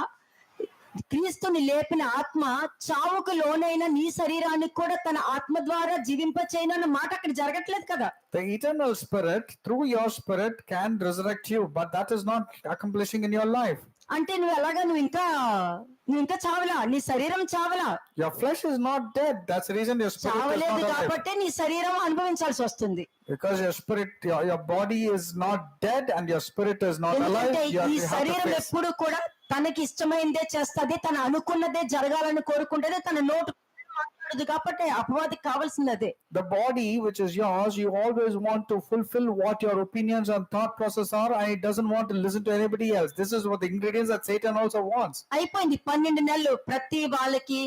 క్రీస్తుని లేపిన ఆత్మ చావుకు లోనైన నీ శరీరానికి కూడా తన ఆత్మ ద్వారా జీవింపచేయనన్న మాట అక్కడ జరగట్లేదు కదా. The eternal spirit through your spirit can resurrect you, but that is not accomplishing in your life. అంటే నువ్వు ఎలాగా నువ్వు ఇంకా చావలా, నీ శరీరం చావలా. Your flesh is not dead. That's the reason your spirit is చావలేదు not alive. కాబట్టి నీ శరీరం అనుభవించాల్సి వస్తుంది. Because your spirit, your body is not dead and your spirit is not alive. ఎందుకంటే You ఈ have to శరీరం face. ఎప్పుడు కూడా తనకి ఇష్టమైందే చేస్తది, తను అనుకున్నదే జరగాలని కోరుకుంటేనే తన నోటు మాట్లాడదు. కాబట్టి అపవాదికి కావాల్సింది అదే. The body which is yours, you always want to fulfill what your opinions and thought process are, and it doesn't want to listen to anybody else. This is what the ingredients that Satan also wants. అయిపోయింది 12 నెలలు. ప్రతి వాళ్ళకి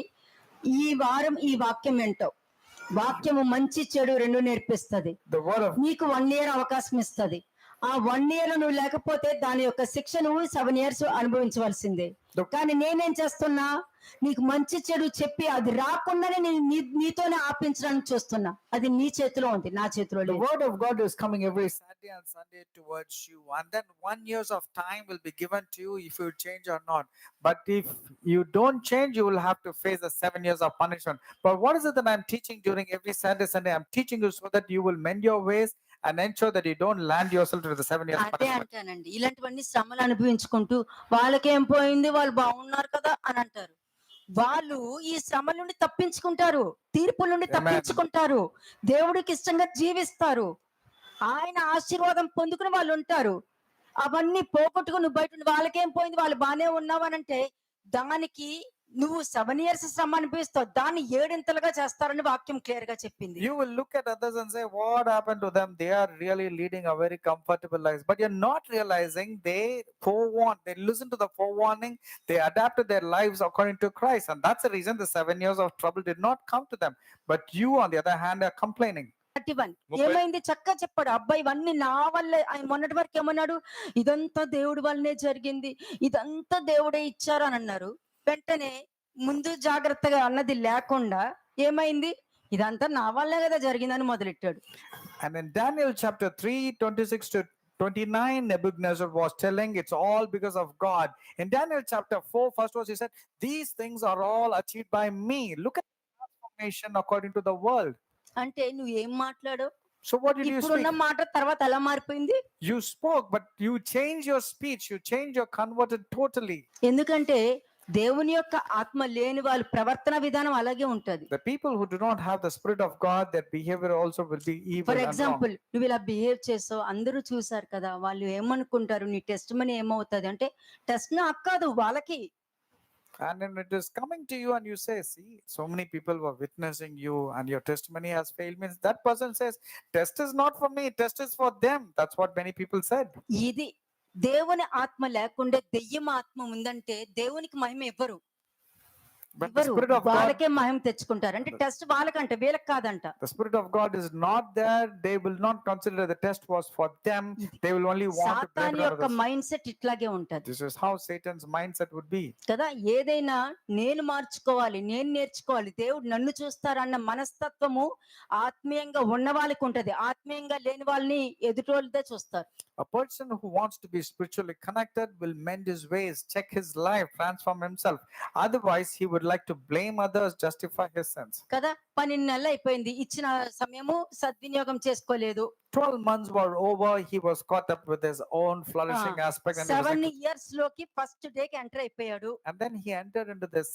ఈ వారం ఈ వాక్యం ఏంటో, వాక్యము మంచి చెడు రెండు నేర్పిస్తది. The word of నీకు 1 year అవకాశం ఇస్తది. ఆ 1 year నువ్వు లేకపోతే దాని యొక్క శిక్ష నువ్వు 7 years అనుభవించవలసిందే. కానీ నేనేం చేస్తున్నా, నీకు మంచి చెడు చెప్పి అది రాకుండానే నీతోనే ఆపించడానికి చూస్తున్నా. అది నీ చేతిలో ఉంది, నా చేతిలో the లేదు. word of God is coming every Saturday and Sunday towards you, and then 1 year of time will be given to you if you change or not. But if you don't change, you will have to face the 7 years of punishment. But what is it that I'm teaching during every Saturday, Sunday? I'm teaching you so that you will mend your ways and ensure that you don't land yourself to the 7 years అదే punishment. అంటానండి, ఇలాంటివన్నీ శ్రమలు అనుభవించుకుంటూ వాళ్ళకేం పోయింది, వాళ్ళు బాగున్నారు కదా అని అంటారు. వాళ్ళు ఈ శ్రమల నుండి తప్పించుకుంటారు, తీర్పుల నుండి Amen. తప్పించుకుంటారు, దేవుడికి ఇష్టంగా జీవిస్తారు, ఆయన ఆశీర్వాదం పొందుకుని వాళ్ళు ఉంటారు. అవన్నీ పోగొట్టుకుని నువ్వు బయట ఉండి వాళ్ళకేం పోయింది, వాళ్ళు బానే ఉన్నావనంటే దానికి నువ్వు 7 years శ్రమ అనిపిస్తావు, దాన్ని 7 చేస్తారని వాక్యం క్లియర్ గా చెప్పింది. You will look at others and say, what happened to them? They are really leading a very comfortable life. But you're not realizing they they listen to the forewarning, they adapted their lives according to Christ. And that's the reason the 7 years of trouble did not come to them. But you, on the other hand, are complaining. 31 ముప్పై- ఏమైంది చక్కగా చెప్పాడు అబ్బాయి, ఇవన్నీ నా వల్లే. ఆయన మొన్నటి వరకు ఏమన్నాడు, ఇదంతా దేవుడి వల్లనే జరిగింది, ఇదంతా దేవుడే ఇచ్చారు అని అన్నారు. వెంటనే ముందు జాగ్రత్తగా అన్నది లేకుండా ఏమైంది, ఇదంతా నా వల్లే కదా జరిగిందని మొదలెట్టాడు. And in Daniel chapter 3, 26 to 29, Nebuchadnezzar was telling it's all because of God. In Daniel chapter 4, first verse, he said, these things are all achieved by me. Look at the transformation according to the world. అంటే నువ్వు ఏం మాట్లాడావు? So what did you ఇప్పుడున్న speak? మాట తర్వాత ఎలా మారిపోయింది? You spoke, but you changed your speech. You changed your converted totally. ఎందుకంటే దేవుని యొక్క ఆత్మ లేని వాళ్ళ ప్రవర్తన విధానం అలాగే ఉంటది. The people who do not have the Spirit of God, their behavior also will be evil for and wrong. Example నువ్వు ఇలా బిహేవ్ చేసావు, అందరూ చూసారు కదా, వాళ్ళు ఏమనుకుంటారు, నీ టెస్ట్ మనీ ఏమవుతుంది అంటే, టెస్ట్ నాకు కాదు వాళ్ళకి. And then it is coming to you and you say, see, so many people were witnessing you and your testimony has failed. Means that person says, test is not for me, test is for them. That's what many people said. ఇది దేవుని ఆత్మ లేకుండే దెయ్యం ఆత్మ ఉందంటే దేవునికి మహిమ ఇవ్వరు. But the ఇవ్వరు, Spirit of God, వాళ్ళకే మహిమ తెచ్చుకుంటారు. అంటే టెస్ట్ వాళ్ళకంటే వీళ్ళకి కాదంట. the Spirit of God is not there. They will not consider the test was for them. They will only want to blame సాతాను it on యొక్క others. మైండ్ సెట్ ఇట్లాగే ఉంటది This is how Satan's mindset would be. కదా. ఏదైనా నేను మార్చుకోవాలి, నేను నేర్చుకోవాలి, దేవుడు నన్ను చూస్తారన్న మనస్తత్వము ఆత్మీయంగా ఉన్న వాళ్ళకి ఉంటది, ఆత్మీయంగా లేని వాళ్ళని ఎదుటోళ్ళదే చూస్తారు. A person who wants to be spiritually connected will mend his ways, check his life, transform himself. Otherwise, he would like to blame others, justify his sins. కదా. 12 నెలలు అయిపోయింది, ఇచ్చిన సమయము సద్వినియోగం చేసుకోలేదు. 12 months were over. He was caught up with his own flourishing aspect. And, he was 7 like- years లోకి first డేకి enter అయిపోయాడు. and then he entered into the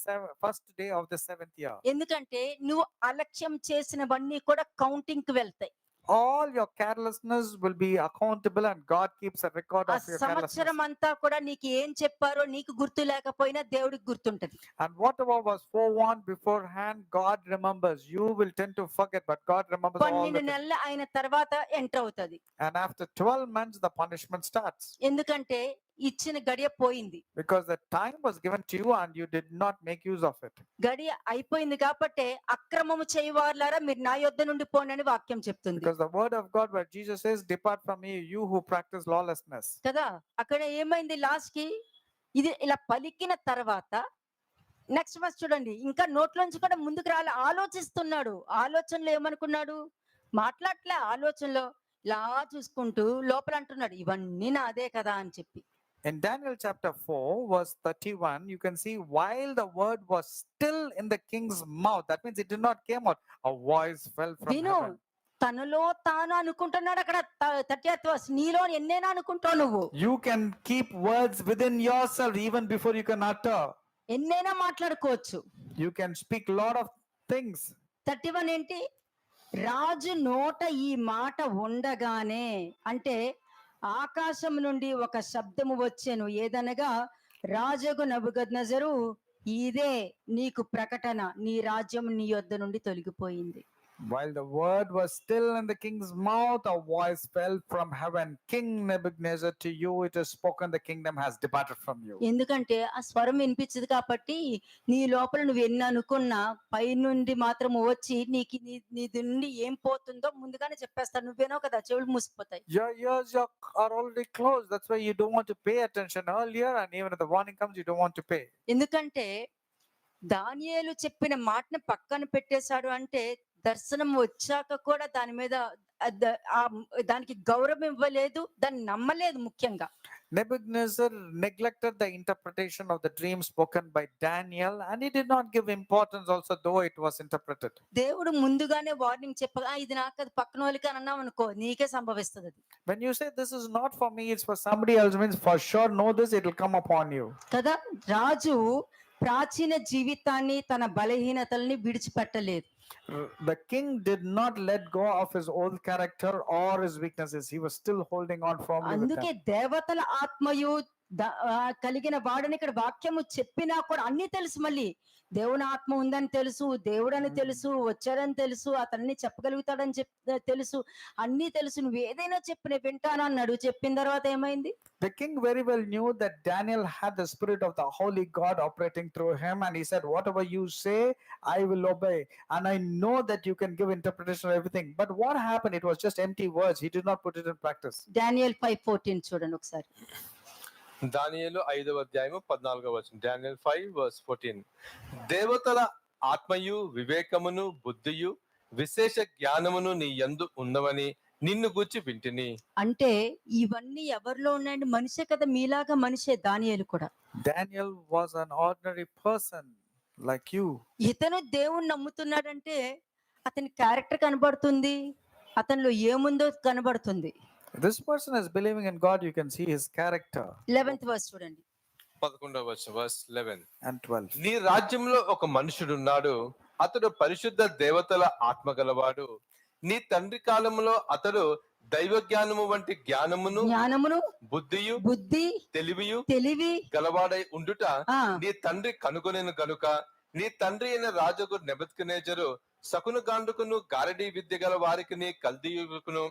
first day of the 7th year. ఎందుకంటే నువ్వు అలక్ష్యం చేసినవన్నీ కూడా counting కి వెళ్తాయి. All your carelessness will be accountable and God keeps a record ఆ of your carelessness. సంవత్సరం అంతా కూడా నీకు ఏం చెప్పారో నీకు గుర్తు లేకపోయినా దేవుడికి గుర్తుంటది. And whatever was forewarned beforehand, God remembers. You will tend to forget, but God remembers all the 12 things. నెలలు అయిన తర్వాత ఎంటర్ అవుతది. And after 12 months, the punishment starts. ఎందుకంటే ఇచ్చిన గడియ పోయింది, Because the time was given to you and you did not make use of it. గడియ అయిపోయింది కాబట్టి అక్రమము చేయవారులారా మీరు నా యొద్ద నుండి పోండి అని వాక్యం చెప్తుంది Because the word of God where Jesus says, depart from me, you who practice lawlessness. కదా. అక్కడ ఏమైంది లాస్ట్ కి, ఇది ఇలా పలికిన తర్వాత నెక్స్ట్ వర్స్ చూడండి, ఇంకా నోట్లోంచి కూడా ముందుకు రాలే, ఆలోచిస్తున్నాడు. ఆలోచనలో ఏమనుకున్నాడు, మాట్లాడలే, ఆలోచనలో ఇలా చూసుకుంటూ లోపల అంటున్నాడు, ఇవన్నీ నాదే కదా అని చెప్పి. In Daniel chapter 4, verse 31, you can see while the word was still in the king's mouth, that means it did not came out, a voice fell from విను, heaven. తనలో తాను అనుకుంటున్నాడు అక్కడ. 30th verse, నీలో ఎన్నేనా అనుకుంటావు నువ్వు, You can keep words within yourself even before you can utter. ఎన్నైనా మాట్లాడుకోవచ్చు. You can speak a lot of things. 31 ఏంటి, రాజు నోట ఈ మాట ఉండగానే, అంటే ఆకాశం నుండి ఒక శబ్దము వచ్చెను, ఏదనగా రాజుగు నెబుకద్నెజరు, ఇదే నీకు ప్రకటన, నీ రాజ్యం నీ యొద్ద నుండి తొలగిపోయింది. While the word was still in the king's mouth, a voice fell from heaven. King Nebuchadnezzar, to you it is spoken, the kingdom has departed from you. ఎందుకంటే ఆ స్వరం వినిపించదు కాబట్టి నీ లోపల నువ్వు ఎన్ని అనుకున్నా పై నుండి మాత్రం వచ్చి నీకు నీ నుండి ఏం పోతుందో ముందుగానే చెప్పేస్తాను. నువ్వేనో కదా, చెవులు మూసిపోతాయి. Your ears are already closed. That's why you don't want to pay attention earlier, and even if the warning comes, you don't want to pay. ఎందుకంటే దానియేలు చెప్పిన మాటను పక్కన పెట్టేశాడు అంటే, దర్శనం వచ్చాక కూడా దాని మీద దానికి గౌరవం ఇవ్వలేదు, దాన్ని నమ్మలేదు. ముఖ్యంగా Nebuchadnezzar neglected the interpretation of the dream spoken by Daniel, and he did not give importance also though it was interpreted. దేవుడు ముందుగానే వార్నింగ్ చెప్పగా, ఇది నాకు అది పక్కన వాళ్ళకి అని అన్నావు అనుకో, నీకే సంభవిస్తుంది అది. When you say this is not for me, it's for somebody else, means for sure know this, it will come upon you. కదా. రాజు ప్రాచీన జీవితాన్ని, తన బలహీనతల్ని విడిచిపెట్టలేదు. The king did not let go of his old character or his weaknesses. He was still holding on firmly with అందుకే them. దేవతల ఆత్మయు కలిగిన వాడని ఇక్కడ వాక్యము చెప్పినా కూడా అన్ని తెలుసు. మళ్ళీ దేవుని ఆత్మ ఉందని తెలుసు, దేవుడని తెలుసు, వచ్చాడని తెలుసు, అతన్ని చెప్పగలుగుతాడని తెలుసు, అన్ని తెలుసు. నువ్వు ఏదైనా చెప్పిన వింటాను అన్నాడు. చెప్పిన తర్వాత ఏమైంది? The king very well knew that Daniel had the spirit of the holy God operating through him, and he said, whatever you say, I will obey. And I know that you can give interpretation of everything. But what happened? It was just empty words. He did not put it in practice. Daniel 5:14 చూడండి ఒకసారి. దానియేలు 5వ అధ్యాయము 14వ వచనం. Daniel 5:14. దేవతల ఆత్మయు వివేకమును బుద్ధియు విశేష జ్ఞానమును నీ యందు ఉన్నవని నిన్ను గూర్చి వింటిని. అంటే ఇవన్నీ ఎవరిలో ఉన్నాయండి? మనిషే కదా, మీలాగా మనిషే దానియేలు కూడా. Daniel was an ordinary person like you. ఇతను దేవుణ్ణి నమ్ముతున్నాడంటే అతని క్యారెక్టర్ కనబడుతుంది, అతనిలో ఏముందో కనబడుతుంది. This person is believing in God. You can see his character. 11th verse చూడండి. 11వ వచనం, verse 11. And 12. నీ రాజ్యంలో ఒక మనుషుడున్నాడు, అతడు పరిశుద్ధ దేవతల ఆత్మ గలవాడు. నీ తండ్రి కాలములో అతడు దైవ జ్ఞానము వంటి జ్ఞానమును జ్ఞానమును, బుద్ధియు బుద్ధి, తెలివియు తెలివి గలవాడై ఉండుట ఆ నీ తండ్రి కనుగొనెను గనుక నీ తండ్రి అయిన రాజుకు నెబుకద్నెజరు శకున గాండుకును గారడీ విద్య గల వారికిని కల్దీయులకును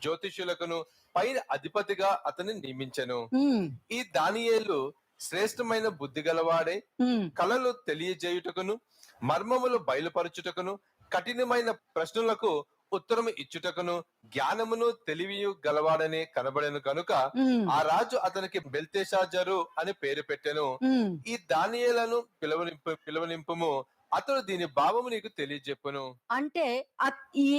జ్యోతిష్యులకును పైన అధిపతిగా అతన్ని నియమించెను. ఉమ్, ఈ దానియేలు శ్రేష్టమైన బుద్ధి గలవాడే ఉమ్, కళలు తెలియజేయుటకును మర్మములు బయలుపరచుటకును కఠినమైన ప్రశ్నలకు ఉత్తరము ఇచ్చుటకును జ్ఞానమును తెలివియు గలవాడని కనబడెను కనుక ఉమ్, ఆ రాజు అతనికి బెల్తెషాజరు అని పేరు పెట్టెను. ఉమ్. ఈ దానియేలను పిలువనింపుము, అతడు దీని భావము నీకు తెలియజెప్పును. అంటే ఈ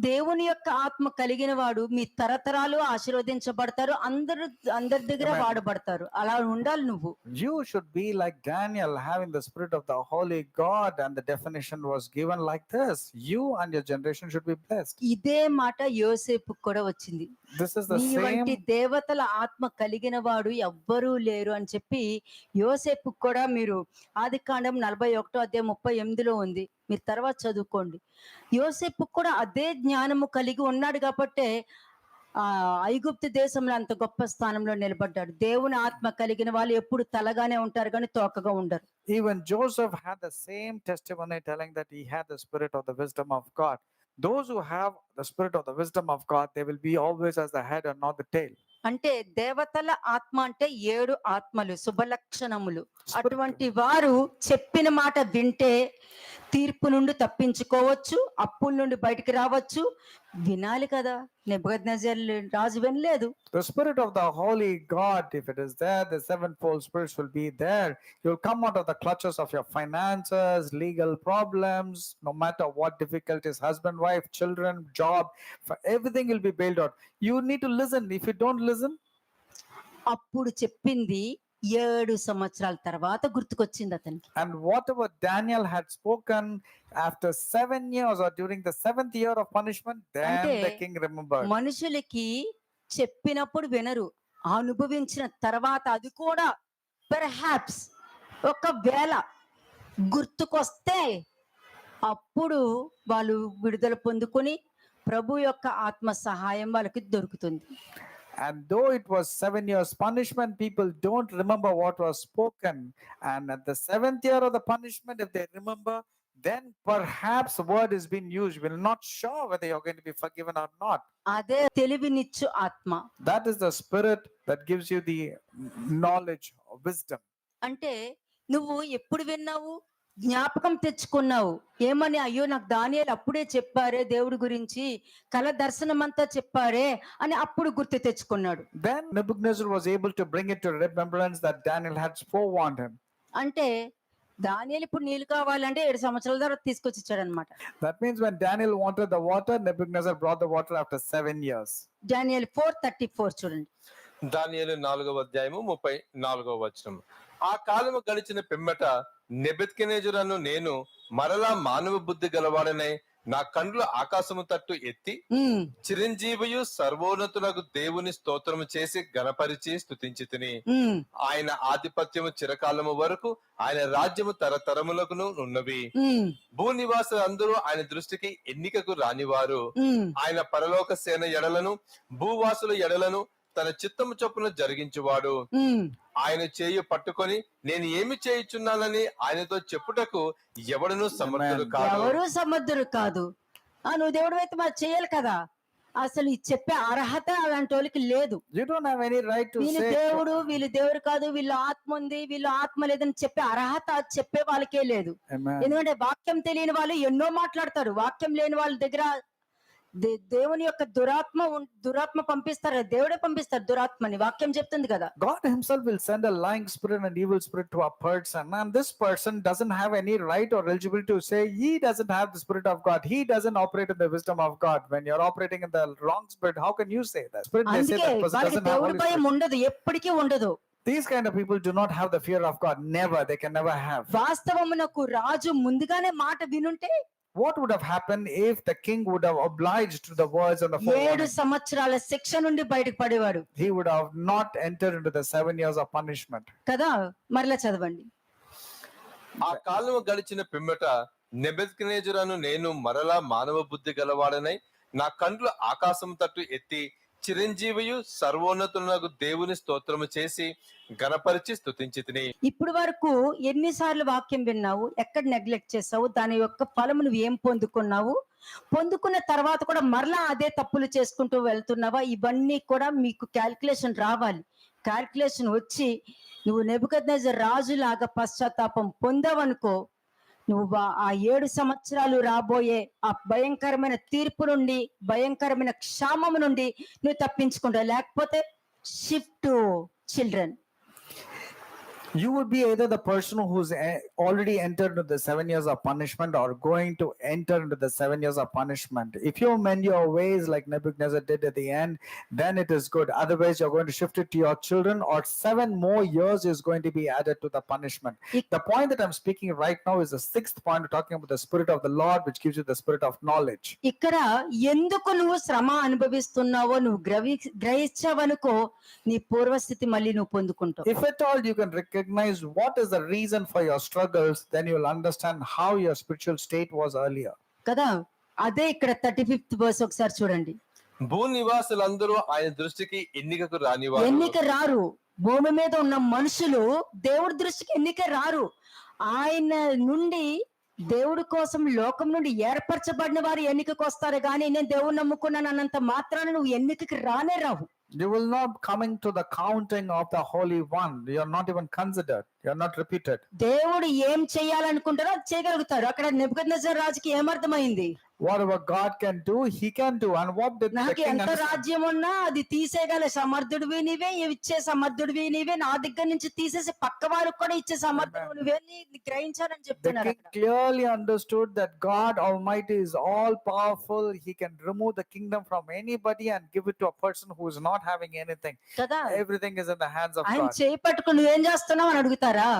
దేవుని యొక్క ఆత్మ కలిగిన వాడు మీ తరతరాలు ఆశీర్వదించబడతారు, అందరి దగ్గర Amen. వాడబడతారు. అలా ఉండాలి నువ్వు. You should be like Daniel, having the spirit of the holy God, and the definition was given like this. You and your generation should be blessed. ఇదే మాట యోసేపు కూడా వచ్చింది. This is the నీ వంటి same. దేవతల ఆత్మ కలిగిన వాడు ఎవ్వరూ లేరు అని చెప్పి యోసేపు కూడా మీరు ఆదికాండం 41వ అధ్యాయం 38లో ఉంది. మీరు తర్వాత చదువుకోండి. యోసేపు కూడా అదే జ్ఞానము కలిగి ఉన్నాడు కాబట్టే ఐగుప్తు దేశంలో అంత గొప్ప స్థానంలో నిలబడ్డాడు. దేవుని ఆత్మ కలిగిన వాళ్ళు ఎప్పుడు తలగానే ఉంటారు కానీ తోకగా ఉండరు. Even Joseph had the same testimony telling that he had the spirit of the wisdom of God. Those who have the spirit of the wisdom of God, they will be always as the head and not the tail. అంటే దేవతల ఆత్మ అంటే 7 ఆత్మలు, శుభలక్షణములు. అటువంటి వారు చెప్పిన మాట వింటే తీర్పు నుండి తప్పించుకోవచ్చు, అప్పుల నుండి బయటికి రావచ్చు. వినాలి కదా. నెబుకద్నెజరు రాజు వినలేదు. The spirit of the holy God, if it is there, the sevenfold spirits will be there. You'll come out of the clutches of your finances, legal problems, no matter what difficulties, husband, wife, children, job, for everything will be bailed out. You need to listen. If you don't listen, అప్పుడు చెప్పింది 7 సంవత్సరాల తర్వాత గుర్తుకొచ్చింది అతనికి. and whatever Daniel had spoken after 7 years or during the 7th year of punishment, then అంటే the king remembered. మనుషులకి చెప్పినప్పుడు వినరు, అనుభవించిన తర్వాత అది కూడా పెర్హాప్స్ ఒకవేళ గుర్తుకొస్తే అప్పుడు వాళ్ళు విడుదల పొందుకొని ప్రభు యొక్క ఆత్మ సహాయం వాళ్ళకి దొరుకుతుంది. And though it was 7 years punishment, people don't remember what was spoken. And at the 7th year of the punishment, if they remember, then perhaps a word is being used. We're not sure whether you're going to be forgiven or not. అదే తెలివినిచ్చు ఆత్మ. That is the spirit that gives you the knowledge of wisdom. అంటే నువ్వు ఎప్పుడు విన్నావు, జ్ఞాపకం తెచ్చుకున్నావు. ఏమని, అయ్యో నాకు దానియేలు అప్పుడే చెప్పారే దేవుడి గురించి, కల దర్శనం అంతా చెప్పారే అని అప్పుడు గుర్తు తెచ్చుకున్నాడు. Then Nebuchadnezzar was able to bring it to remembrance that Daniel had forewarned him. అంటే దానియేలు ఇప్పుడు నీళ్ళు కావాలంటే 7 సంవత్సరాల తర్వాత తీసుకొచ్చి ఇచ్చాడు అనమాట. That means when Daniel wanted the water, Nebuchadnezzar brought the water after 7 years. డానియేలు 4:34 చూడండి. దానియేలు 4వ అధ్యాయము 34వ వచనం. ఆ కాలము గడిచిన పిమ్మట నెబుకద్నెజరును నేను మరలా మానవ బుద్ధి గలవాడనై నా కండ్లు ఆకాశము తట్టు ఎత్తి ఉమ్, చిరంజీవియు సర్వోన్నతులకు దేవుని స్తోత్రము చేసి గణపరిచి స్తుతించి తిని ఉమ్, ఆయన ఆధిపత్యము చిరకాలము వరకు ఆయన రాజ్యము తరతరములకును ఉన్నవి. ఉమ్, భూనివాసులు అందరూ ఆయన దృష్టికి ఎన్నికకు రానివారు. ఉమ్. ఆయన పరలోక సేన ఎడలను భూవాసుల ఎడలను తన చిత్తము చొప్పున జరిగించువాడు. ఉమ్. ఆయన చేయు పట్టుకొని నేను ఏమి చేయుచున్నానని ఆయనతో చెప్పుటకు ఎవడును సమర్థుడు కాదు. ఎవరు సమర్థుడు కాదు. నువ్వు దేవుడు అయితే మరి చేయాలి కదా. అసలు ఈ చెప్పే అర్హత అలాంటి వాళ్ళకి లేదు. You don't have any right to వీళ్ళు say, దేవుడు వీళ్ళు దేవుడు కాదు, వీళ్ళు ఆత్మ ఉంది వీళ్ళు ఆత్మ లేదని చెప్పే అర్హత చెప్పే వాళ్ళకే లేదు. Amen. ఎందుకంటే వాక్యం తెలియని వాళ్ళు ఎన్నో మాట్లాడతారు. వాక్యం లేని వాళ్ళ దగ్గర దేవుని యొక్క దురాత్మ పంపిస్తారు. దేవుడే పంపిస్తారు దురాత్మని. వాక్యం చెప్తుంది కదా. God himself will send a lying spirit and evil spirit to a person, and this person doesn't have any right or eligibility to say he doesn't have the spirit of God. He doesn't operate in the wisdom of God. When you're operating in the wrong spirit, how can you say that? Spirit may say అందుకే that person వాళ్ళకి doesn't have దేవుడి Holy భయం Spirit. ఉండదు, ఎప్పటికీ ఉండదు. These kind of people do not have the fear of God. Never. They can never have. వాస్తవమునకు రాజు ముందుగానే మాట వినుంటే What would have happened if the king would have obliged to the words and the 7 forewarning? సంవత్సరాల శిక్ష నుండి బయటకు పడేవాడు He would have not entered into the 7 years of punishment. కదా. మరలా చదవండి. ఆ కాలము గడిచిన పిమ్మట నెబుకద్నెజరును నేను మరలా మానవ బుద్ధి గలవాడనై నా కండ్లు ఆకాశం తట్టు ఎత్తి చిరంజీవియు సర్వోన్నతులకు దేవుని స్తోత్రము చేసి గణపరిచి స్తుతించి తిని. ఇప్పుడు వరకు ఎన్నిసార్లు వాక్యం విన్నావు, ఎక్కడ నెగ్లెక్ట్ చేసావు, దాని యొక్క ఫలము నువ్వు ఏం పొందుకున్నావు, పొందుకున్న తర్వాత కూడా మరలా అదే తప్పులు చేసుకుంటూ వెళ్తున్నావా? ఇవన్నీ కూడా మీకు క్యాల్కులేషన్ రావాలి. క్యాల్కులేషన్ వచ్చి నువ్వు నెబుకద్నెజరు రాజులాగా పశ్చాత్తాపం పొందావనుకో, నువ్వు ఆ 7 సంవత్సరాలు రాబోయే ఆ భయంకరమైన తీర్పు నుండి, భయంకరమైన క్షామము నుండి నువ్వు తప్పించుకుంటావు. లేకపోతే shift children. You would be either the person who's already entered into the 7 years of punishment or going to enter into the 7 years of punishment. If you mend your ways like Nebuchadnezzar did at the end, then it is good. Otherwise, you're going to shift it to your children, or 7 more years is going to be added to the punishment. The point that I'm speaking right now is the 6th point, talking about the Spirit of the Lord, which gives you the spirit of knowledge. ఇక్కడ ఎందుకు నువ్వు శ్రమ అనుభవిస్తున్నావో నువ్వు గ్రహించావనుకో, నీ పూర్వస్థితి మళ్ళీ నువ్వు పొందుకుంటావు. If at all you can recognize what is the reason for your struggles, then you will understand how your spiritual state was earlier. కదా. అదే ఇక్కడ 35th verse ఒకసారి చూడండి. భూనివాసులందరూ ఆయన దృష్టికి ఎన్నికకు రానివారు. ఎన్నిక రారు. భూమి మీద ఉన్న మనుషులు దేవుడి దృష్టికి ఎన్నిక రారు. ఆయన నుండి దేవుడి కోసం లోకం నుండి ఏర్పరచబడిన వారు ఎన్నికకు వస్తారు. కానీ నేను దేవుడు నమ్ముకున్నాను అన్నంత మాత్రాన నువ్వు ఎన్నికకి రానే రావు. You will not coming to the counting of the Holy One. You are not even considered. You are not repeated. దేవుడు ఏం చేయాలనుకుంటారో అది చేయగలుగుతాడు. అక్కడ నెబుకద్నెజరు రాజుకి ఏమర్థమైంది? Whatever God can do, he can do. And what did the నాకు king ఎంత understand? రాజ్యం ఉన్నా అది తీసేయగల సమర్థుడివి నీవే, ఇచ్చే సమర్థుడివి నీవే, నా దగ్గర నుంచి తీసేసి పక్క వారికి కూడా ఇచ్చే సమర్థుడు నువ్వే గ్రహించాలని The చెప్తున్నారు. king clearly understood that God Almighty is all powerful. He can remove the kingdom from anybody and give it to a person who is not having anything. కదా. Everything is in the hands of ఆయన God. చేయి పట్టుకుని నువ్వేం చేస్తున్నావు అని అడుగుతారా?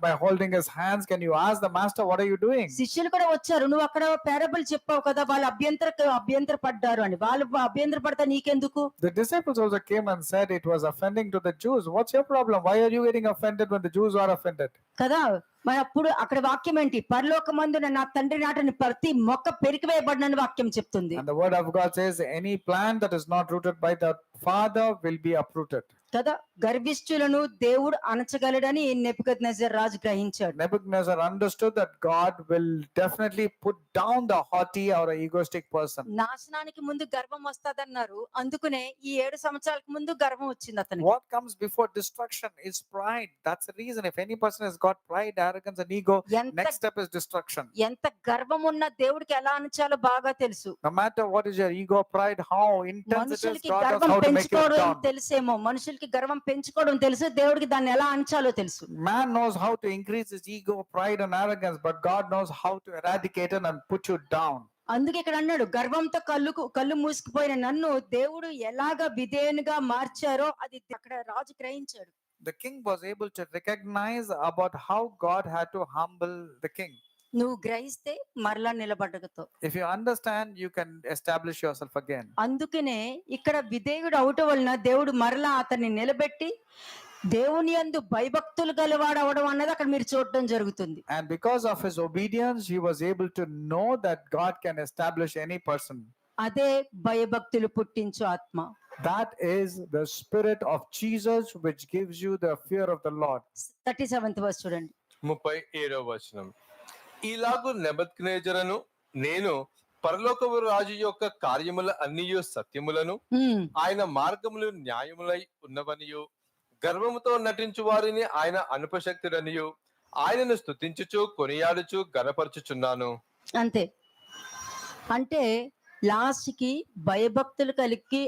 By holding his hands, can you ask the master, what are you doing? శిష్యులు కూడా వచ్చారు. నువ్వు అక్కడ పేరబుల్ చెప్పావు కదా, వాళ్ళు అభ్యంతర పడ్డారు అని. వాళ్ళు అభ్యంతర పడతా నీకెందుకు? The disciples also came and said it was offending to the Jews. What's your problem? Why are you getting offended when the Jews are offended? కదా. మరి అప్పుడు అక్కడ వాక్యం ఏంటి? పరలోకమందున నా తండ్రి నాటని ప్రతి మొక్క పెరికివేయబడినని వాక్యం చెప్తుంది. And the word of God says any plant that is not rooted by the Father will be uprooted. కదా. గర్విష్ఠులను దేవుడు అణచగలడని నెబుకద్నెజరు రాజు గ్రహించాడు. Nebuchadnezzar understood that God will definitely put down the haughty or a egoistic person. నాశనానికి ముందు గర్వం వస్తదన్నారు. అందుకనే ఈ 7 సంవత్సరాలకు ముందు గర్వం వచ్చింది అతనికి. What comes before destruction is pride. That's the reason. If any person has got pride, arrogance and ego, ఎంత next step is destruction. ఎంత గర్వం ఉన్న దేవుడికి ఎలా అణచాలో బాగా తెలుసు. No matter what is your ego, pride, how intense it is, మనుషులకి God knows గర్వం how to make you పెంచుకోవడం down. తెలుసేమో, మనుషులకి గర్వం పెంచుకోవడం తెలుసు, దేవుడికి దాన్ని ఎలా అణచాలో తెలుసు. Man knows how to increase his ego, pride and arrogance, but God knows how to eradicate it and put you down. అందుకే ఇక్కడ అన్నాడు, గర్వంతో కళ్ళు మూసుకుపోయిన నన్ను దేవుడు ఎలాగ విధేయునిగా మార్చారో అది అక్కడ రాజు గ్రహించాడు. The king was able to recognize about how God had to humble the king. నువ్వు గ్రహిస్తే మరలా నిలబడగతావు. If you understand, you can establish yourself again. అందుకనే ఇక్కడ విధేయుడు అవటం వలన దేవుడు మరలా అతన్ని నిలబెట్టి దేవుని యందు భయభక్తులు గలవాడు అవడం అన్నది అక్కడ మీరు చూడటం జరుగుతుంది. And because of his obedience, he was able to know that God can establish any person. అదే భయభక్తులు పుట్టించు ఆత్మ. That is the spirit of Jesus, which gives you the fear of the Lord. 37th verse చూడండి. 37వ వచనం. ఇలాగు నెబుకద్నెజరును నేను పరలోకపు రాజు యొక్క కార్యముల అన్నియు సత్యములను ఆయన మార్గములు న్యాయములై ఉన్నవనియు గర్వముతో నటించు వారిని ఆయన అనుపశక్తుడనియు ఆయనను స్తుతించుచు కొనియాడుచు గణపరచుచున్నాను. అంతే. అంటే లాస్ట్ కి భయభక్తులు కలిగి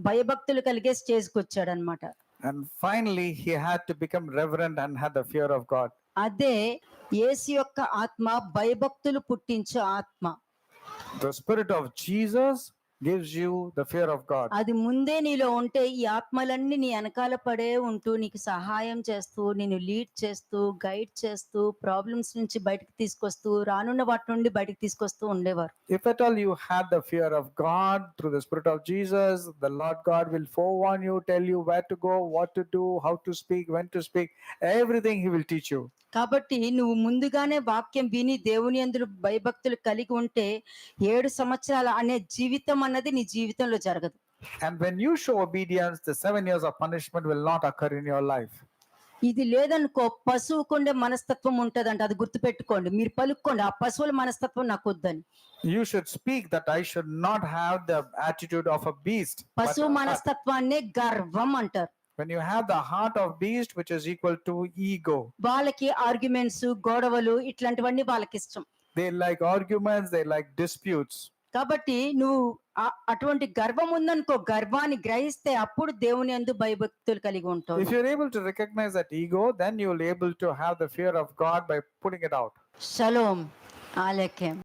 భయభక్తులు కలిగే స్టేజ్కి వచ్చాడు అనమాట. And finally, he had to become reverent and had the fear of God. అదే యేసు యొక్క ఆత్మ భయభక్తులు పుట్టించే ఆత్మ. The spirit of Jesus gives you the fear of God. అది ముందే నీలో ఉంటే ఈ ఆత్మలన్నీ నీ వెనకాల పడే ఉంటూ నీకు సహాయం చేస్తూ నిన్ను లీడ్ చేస్తూ గైడ్ చేస్తూ ప్రాబ్లమ్స్ నుంచి బయటకు తీసుకొస్తూ రానున్న వాటి నుండి బయటకు తీసుకొస్తూ ఉండేవారు. If at all you had the fear of God through the spirit of Jesus, the Lord God will forewarn you, tell you where to go, what to do, how to speak, when to speak, everything he will teach you. కాబట్టి నువ్వు ముందుగానే వాక్యం విని దేవుని యందు భయభక్తులు కలిగి ఉంటే 7 సంవత్సరాల అనే జీవితం అన్నది నీ జీవితంలో జరగదు. And when you show obedience, the 7 years of punishment will not occur in your life. ఇది లేదనుకో పశువుకుండే మనస్తత్వం ఉంటదంట. అది గుర్తుపెట్టుకోండి. మీరు పలుక్కోండి ఆ పశువుల మనస్తత్వం నాకు వద్దని. You should speak that I should not have the attitude of a beast. పశువు మనస్తత్వాన్నే గర్వం అంటారు. When you have the heart of beast, which is equal to ego. వాళ్ళకి ఆర్గ్యుమెంట్స్ గొడవలు ఇట్లాంటివన్నీ వాళ్ళకి ఇష్టం. They like arguments, they like disputes. కాబట్టి నువ్వు అటువంటి గర్వం ఉందనుకో గర్వాన్ని గ్రహిస్తే అప్పుడు దేవుని యందు భయభక్తులు కలిగి ఉంటావు. If you're able to recognize that ego, then you'll able to have the fear of God by putting it out. షలోమ్ ఆలెకెం.